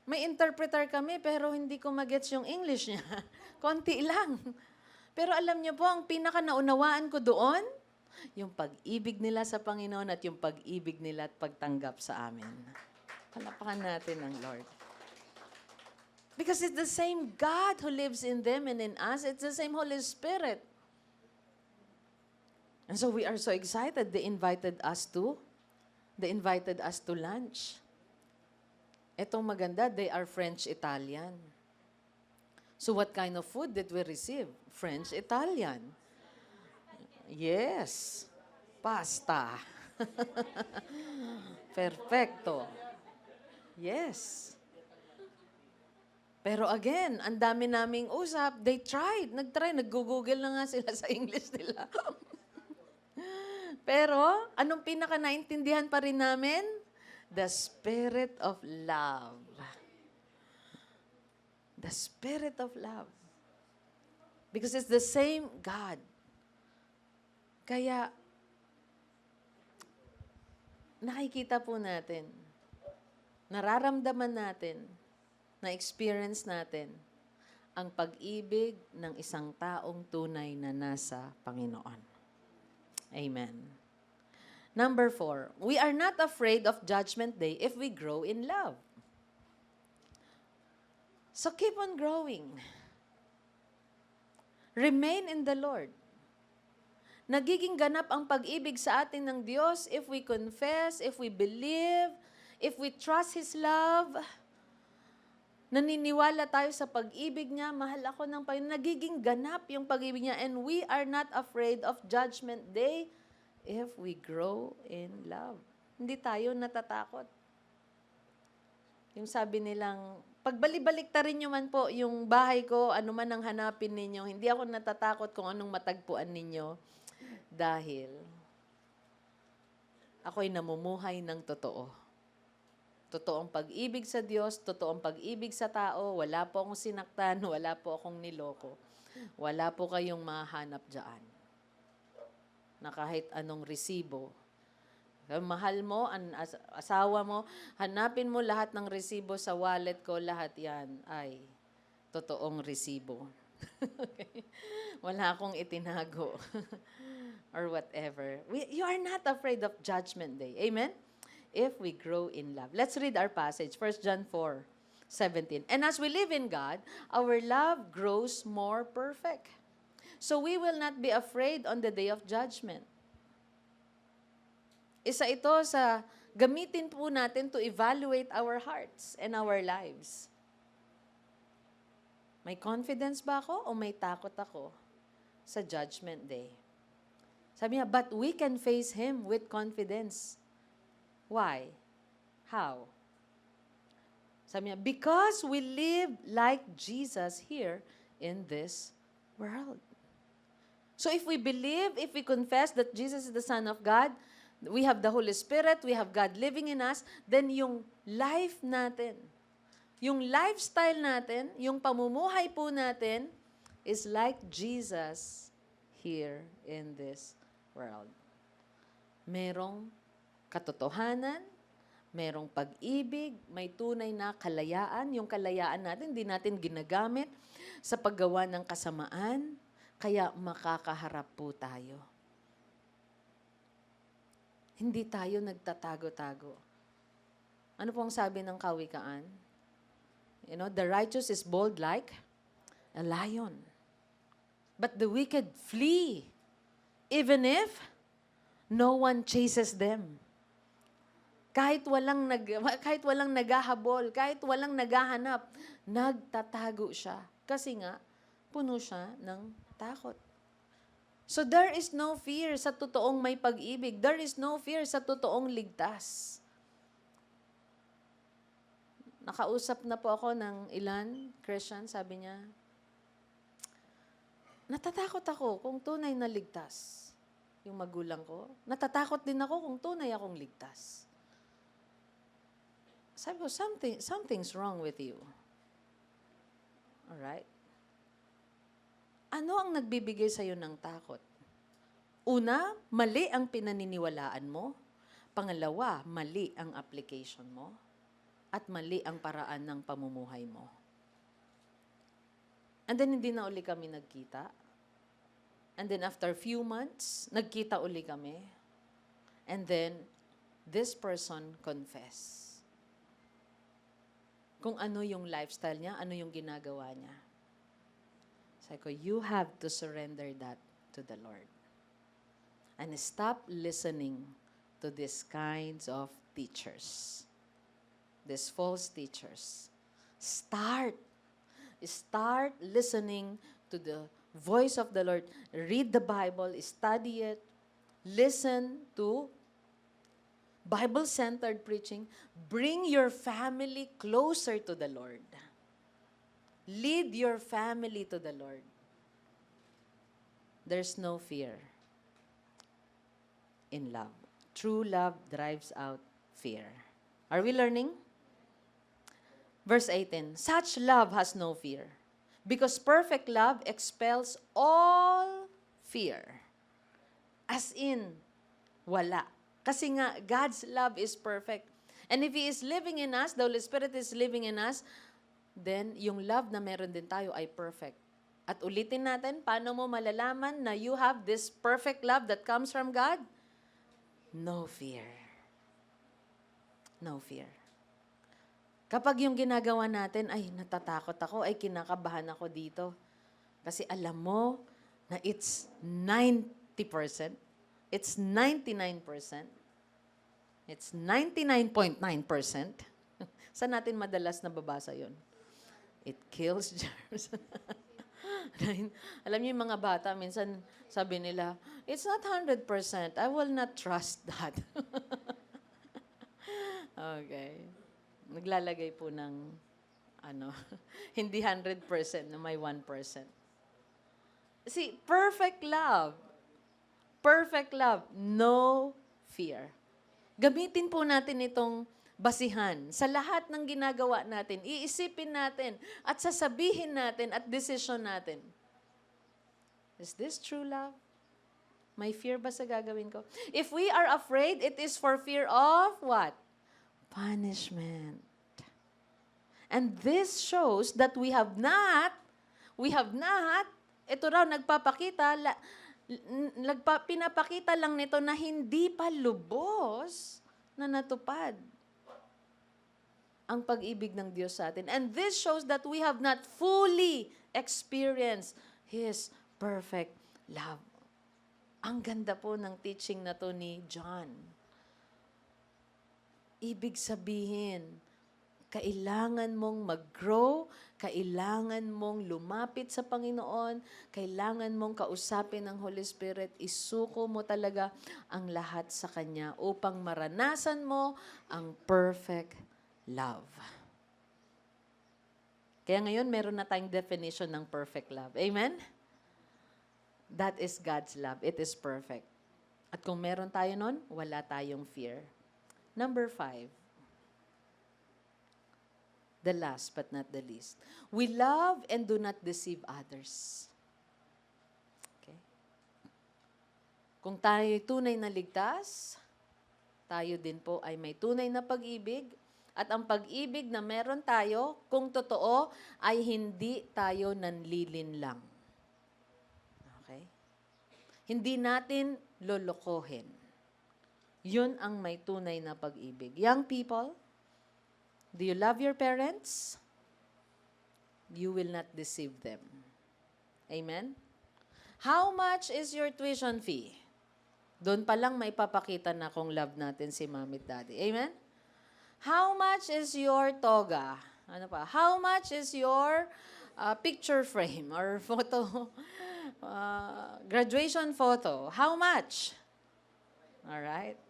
May interpreter kami pero hindi ko magets yung English niya. Konti lang. Pero alam niyo po, ang pinaka naunawaan ko doon, yung pag-ibig nila sa Panginoon at yung pag-ibig nila at pagtanggap sa amin. Palapakan natin ang Lord. Because it's the same God who lives in them and in us. It's the same Holy Spirit. And so we are so excited. They invited us to lunch. Etong maganda, they are French-Italian. So what kind of food did we receive? French-Italian. Yes. Pasta. Perfecto. Yes. Pero again, ang dami naming usap, they tried. Nag-google na nga sila sa English nila. Pero, anong pinaka naintindihan pa rin namin? The Spirit of Love. The Spirit of Love. Because it's the same God. Kaya, nakikita po natin, nararamdaman natin, na-experience natin, ang pag-ibig ng isang taong tunay na nasa Panginoon. Amen. Number 4, we are not afraid of Judgment Day if we grow in love. So keep on growing. Remain in the Lord. Nagiging ganap ang pag-ibig sa atin ng Diyos if we confess, if we believe, if we trust His love. Naniniwala tayo sa pag-ibig niya, mahal ako ng Panginoon. Nagiging ganap yung pag-ibig niya and we are not afraid of Judgment Day if we grow in love. Hindi tayo natatakot. Yung sabi nilang, pagbalik-balik ta rin nyo man po yung bahay ko, ano man ang hanapin ninyo, hindi ako natatakot kung anong matagpuan ninyo dahil ako'y namumuhay ng totoo. Totoong pag-ibig sa Diyos, totoong pag-ibig sa tao, wala po akong sinaktan, wala po akong niloko. Wala po kayong mahanap dyan. Na kahit anong resibo. Mahal mo, asawa mo, hanapin mo lahat ng resibo sa wallet ko, lahat yan ay totoong resibo. Okay? Wala akong itinago. Or whatever. You are not afraid of Judgment Day. Amen? If we grow in love. Let's read our passage, 1 John 4:17. And as we live in God, our love grows more perfect. So we will not be afraid on the day of judgment. Isa ito sa gamitin po natin to evaluate our hearts and our lives. May confidence ba ako o may takot ako sa judgment day? Sabi niya, but we can face Him with confidence. Why? How? Sabi niya, because we live like Jesus here in this world. So if we believe, if we confess that Jesus is the Son of God, we have the Holy Spirit, we have God living in us, then yung life natin, yung lifestyle natin, yung pamumuhay po natin, is like Jesus here in this world. Merong katotohanan, merong pag-ibig, may tunay na kalayaan. Yung kalayaan natin, hindi natin ginagamit sa paggawa ng kasamaan, kaya makakaharap po tayo. Hindi tayo nagtatago-tago. Ano pong sabi ng kawikaan? You know, the righteous is bold like a lion. But the wicked flee, even if no one chases them. Kahit walang naghahabol, kahit walang naghahanap, nagtatago siya. Kasi nga, puno siya ng takot. So there is no fear sa totoong may pag-ibig. There is no fear sa totoong ligtas. Nakausap na po ako ng ilan, Christian, sabi niya, natatakot ako kung tunay na ligtas yung magulang ko. Natatakot din ako kung tunay akong ligtas. Sabi ko, something's wrong with you. Alright? Ano ang nagbibigay sa'yo ng takot? Una, mali ang pinaniniwalaan mo. Pangalawa, mali ang application mo. At mali ang paraan ng pamumuhay mo. And then, hindi na uli kami nagkita. And then, after few months, nagkita uli kami. And then, this person confessed. Kung ano yung lifestyle niya, ano yung ginagawa niya. Sabi ko, you have to surrender that to the Lord. And stop listening to these kinds of teachers. These false teachers. Start listening to the voice of the Lord. Read the Bible, study it, listen to Bible-centered preaching. Bring your family closer to the Lord. Lead your family to the Lord. There's no fear in love. True love drives out fear. Are we learning? Verse 18, such love has no fear, because perfect love expels all fear. As in, wala. Kasi nga, God's love is perfect. And if He is living in us, the Holy Spirit is living in us, then yung love na meron din tayo ay perfect. At ulitin natin, paano mo malalaman na you have this perfect love that comes from God? No fear. No fear. Kapag yung ginagawa natin, ay natatakot ako, ay kinakabahan ako dito. Kasi alam mo na it's 90%, it's 99%, it's 99.9%. Saan natin madalas nababasa yun? It kills germs. Alam niyo yung mga bata, minsan sabi nila, it's not 100%. I will not trust that. Okay. Naglalagay po ng, hindi 100% na may 1%. See, perfect love, no fear. Gamitin po natin itong basihan sa lahat ng ginagawa natin. Iisipin natin at sasabihin natin at desisyon natin. Is this true love? May fear ba sa gagawin ko? If we are afraid, it is for fear of what? Punishment. And this shows that we have not, ito raw pinapakita lang nito na hindi pa lubos na natupad ang pag-ibig ng Diyos sa atin. And this shows that we have not fully experienced His perfect love. Ang ganda po ng teaching na to ni John. Ibig sabihin, kailangan mong mag-grow, kailangan mong lumapit sa Panginoon, kailangan mong kausapin ng Holy Spirit, isuko mo talaga ang lahat sa Kanya upang maranasan mo ang perfect love. Kaya ngayon, meron na tayong definition ng perfect love. Amen? That is God's love. It is perfect. At kung meron tayo nun, wala tayong fear. Number 5. The last but not the least. We love and do not deceive others. Kung tayo tunay na ligtas, tayo din po ay may tunay na pag-ibig. At ang pag-ibig na meron tayo, kung totoo, ay hindi tayo nanlilin lang. Okay? Hindi natin lolokohin. Yun ang may tunay na pag-ibig. Young people, do you love your parents? You will not deceive them. Amen? How much is your tuition fee? Doon pa lang may papakita na kung love natin si mommy at daddy. Amen? How much is your toga? Ano pa? How much is your picture frame or photo, graduation photo? How much? Alright?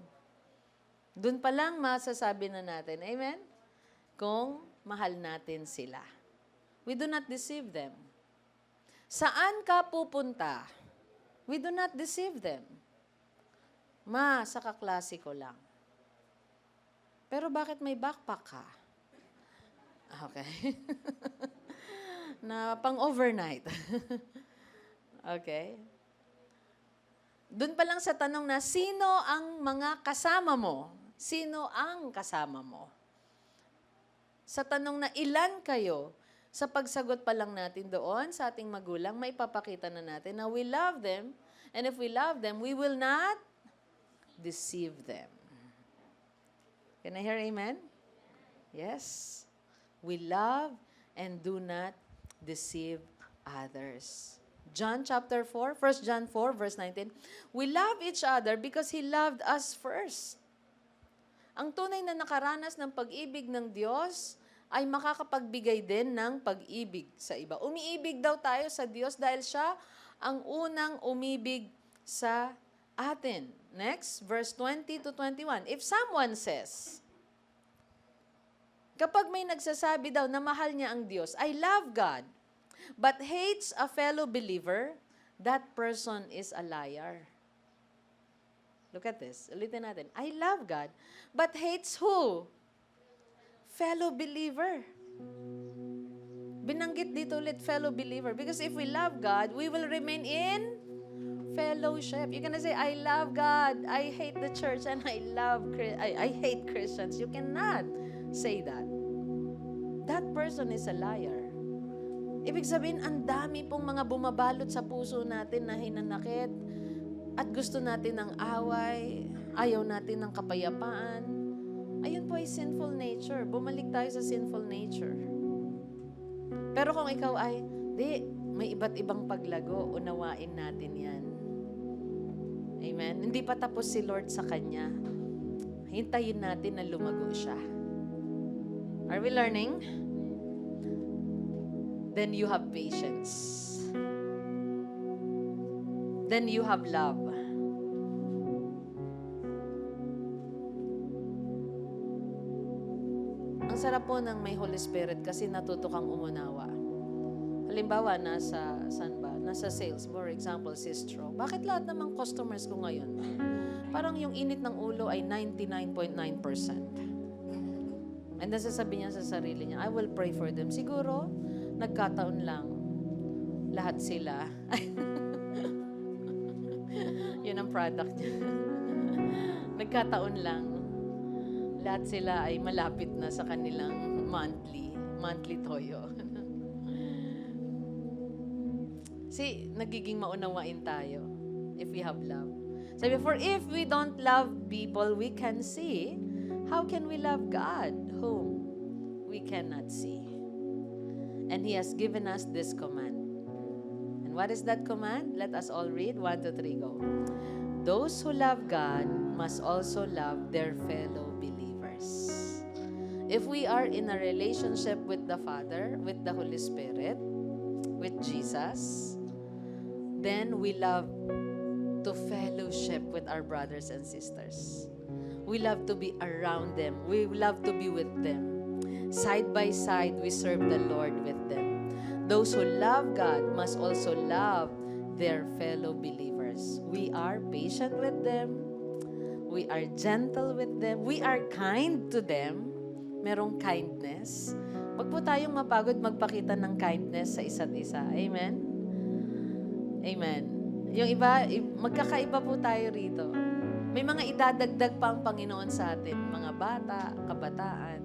Doon pa lang masasabi na natin, amen? Kung mahal natin sila. We do not deceive them. Saan ka pupunta? We do not deceive them. Ma, sa kaklase ko lang. Pero bakit may backpack ka? Okay. Na pang-overnight. Okay. Doon pa lang sa tanong na, sino ang mga kasama mo? Sino ang kasama mo? Sa tanong na, ilan kayo? Sa pagsagot pa lang natin doon sa ating magulang, may papakita na natin na we love them. And if we love them, we will not deceive them. Can I hear amen? Yes. We love and do not deceive others. John chapter 4, 1 John 4, verse 19. We love each other because He loved us first. Ang tunay na nakaranas ng pag-ibig ng Diyos ay makakapagbigay din ng pag-ibig sa iba. Umiibig daw tayo sa Diyos dahil Siya ang unang umibig sa atin. Next, verse 20 to 21. If someone says, kapag may nagsasabi daw na mahal niya ang Diyos, I love God, but hates a fellow believer, that person is a liar. Look at this. Ulitin natin. I love God, but hates who? Fellow believer. Binanggit dito ulit, fellow believer. Because if we love God, we will remain in fellowship. You're gonna say, I love God, I hate the church, and I hate Christians. You cannot say that. That person is a liar. Ibig sabihin, ang dami pong mga bumabalot sa puso natin na hinanakit at gusto natin ng away, ayaw natin ng kapayapaan. Ayun po ay sinful nature. Bumalik tayo sa sinful nature. Pero kung ikaw ay, may iba't ibang paglago, unawain natin yan. Amen? Hindi pa tapos si Lord sa kanya. Hintayin natin na lumago siya. Are we learning? Then you have patience. Then you have love. Ang sarap po ng may Holy Spirit kasi natuto kang umunawa. Halimbawa, nasa sales, for example, Sistro. Bakit lahat namang customers ko ngayon? Parang yung init ng ulo ay 99.9%. And then sasabihin niya sa sarili niya, I will pray for them. Siguro, nagkataon lang. Lahat sila. Yun ang product niya. Nagkataon lang. Lahat sila ay malapit na sa kanilang monthly toyo. See, nagiging maunawain tayo if we have love. Sabi, for if we don't love people we can see, how can we love God, whom we cannot see? And He has given us this command. And what is that command? Let us all read. 1, 2, 3, go. Those who love God must also love their fellow believers. If we are in a relationship with the Father, with the Holy Spirit, with Jesus, then we love to fellowship with our brothers and sisters. We love to be around them. We love to be with them. Side by side, we serve the Lord with them. Those who love God must also love their fellow believers. We are patient with them. We are gentle with them. We are kind to them. Merong kindness. Huwag po tayong mapagod magpakita ng kindness sa isa't isa. Amen? Amen. Yung iba, magkakaiba po tayo rito. May mga idadagdag pa ang Panginoon sa atin, mga bata, kabataan.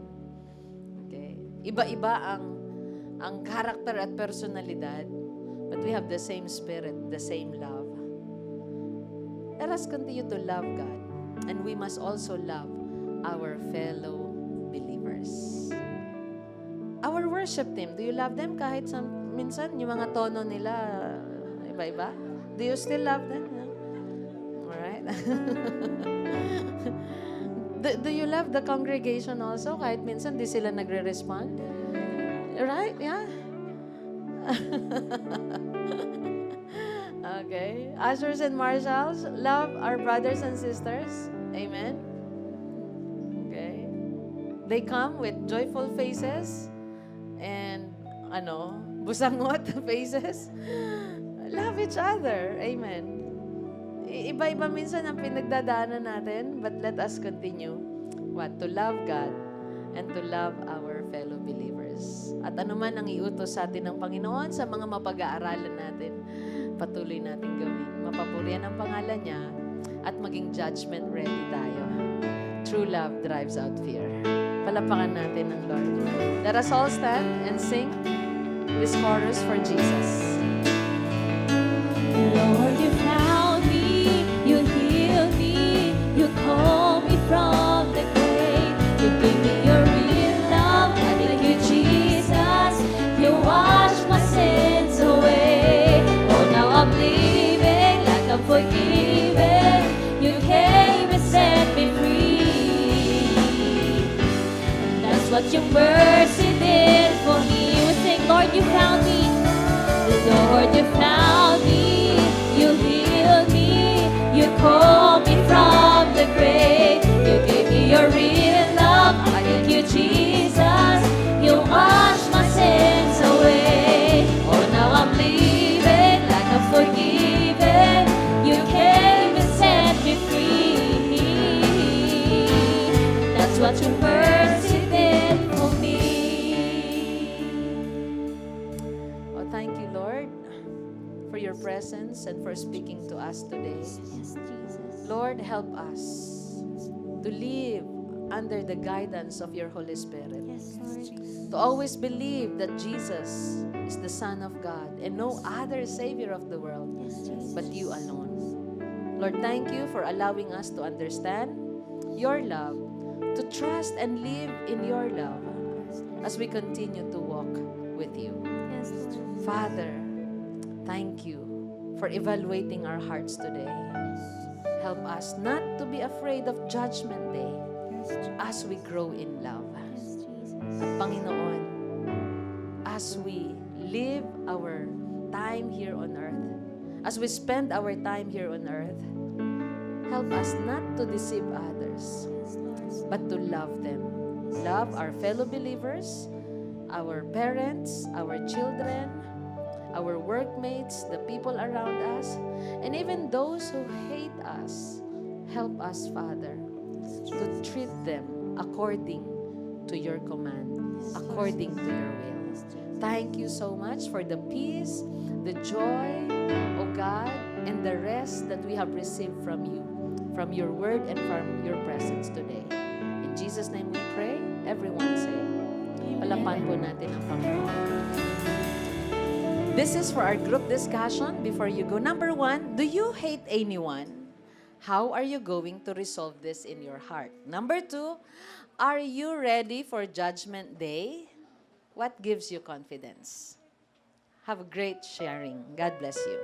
Okay. Iba-iba ang karakter at personalidad, but we have the same spirit, the same love. Let us continue to love God, and we must also love our fellow believers. Our worship team, do you love them kahit minsan yung mga tono nila iba-iba? Do you still love them? Alright. do you love the congregation also kahit minsan di sila nagre-respond? Right? Yeah? Okay. Ushers and marshals, love our brothers and sisters. Amen? Okay. They come with joyful faces and, busangot faces. Love each other. Amen. Iba-iba minsan ang pinagdadaanan natin, but let us continue. What? To love God and to love our fellow believers. At anuman ang iutos sa atin ng Panginoon sa mga mapag-aaralan natin, patuloy natin gawin. Mapapurihan ang pangalan niya at maging judgment ready tayo. True love drives out fear. Palapakan natin ang Lord. Let us all stand and sing this chorus for Jesus. Lord, you found me, you healed me, you called me from the grave. You gave me your real love, I thank you, Jesus. You washed my sins away. Oh, now I'm living like I'm forgiven. You came and set me free. That's what your mercy did for me. We sing, Lord, you found me. Lord, you found me, you healed me, you called me from the grave. You gave me your real love, I thank you, Jesus. You washed my sins away. Oh, now I'm living like I'm forgiven. You came and set me free. That's what your mercy did for me. Thank you, Lord, for your presence and for speaking to us today. Yes, Jesus. Lord, help us to live under the guidance of your Holy Spirit. Yes, Lord. To always believe that Jesus is the Son of God and no other Savior of the world Yes, Jesus. but you alone. Lord, thank you for allowing us to understand your love, to trust and live in your love as we continue to walk with you. Yes, Lord. Father, thank you for evaluating our hearts today. Help us not to be afraid of Judgment Day as we grow in love. Yes, Jesus. At Panginoon, as we live our time here on earth, as we spend our time here on earth, help us not to deceive others, Yes, Lord. but to love them. Love our fellow believers, our parents, our children, our workmates, the people around us, and even those who hate us. Help us, Father, to treat them according to your command, according to your will. Thank you so much for the peace, the joy, O God, and the rest that we have received from you, from your word and from your presence today. In Jesus' name we pray. Everyone say, palapan po natin ang Panginoon. This is for our group discussion. Before you go, number 1, do you hate anyone? How are you going to resolve this in your heart? Number 2, are you ready for Judgment Day? What gives you confidence? Have a great sharing. God bless you.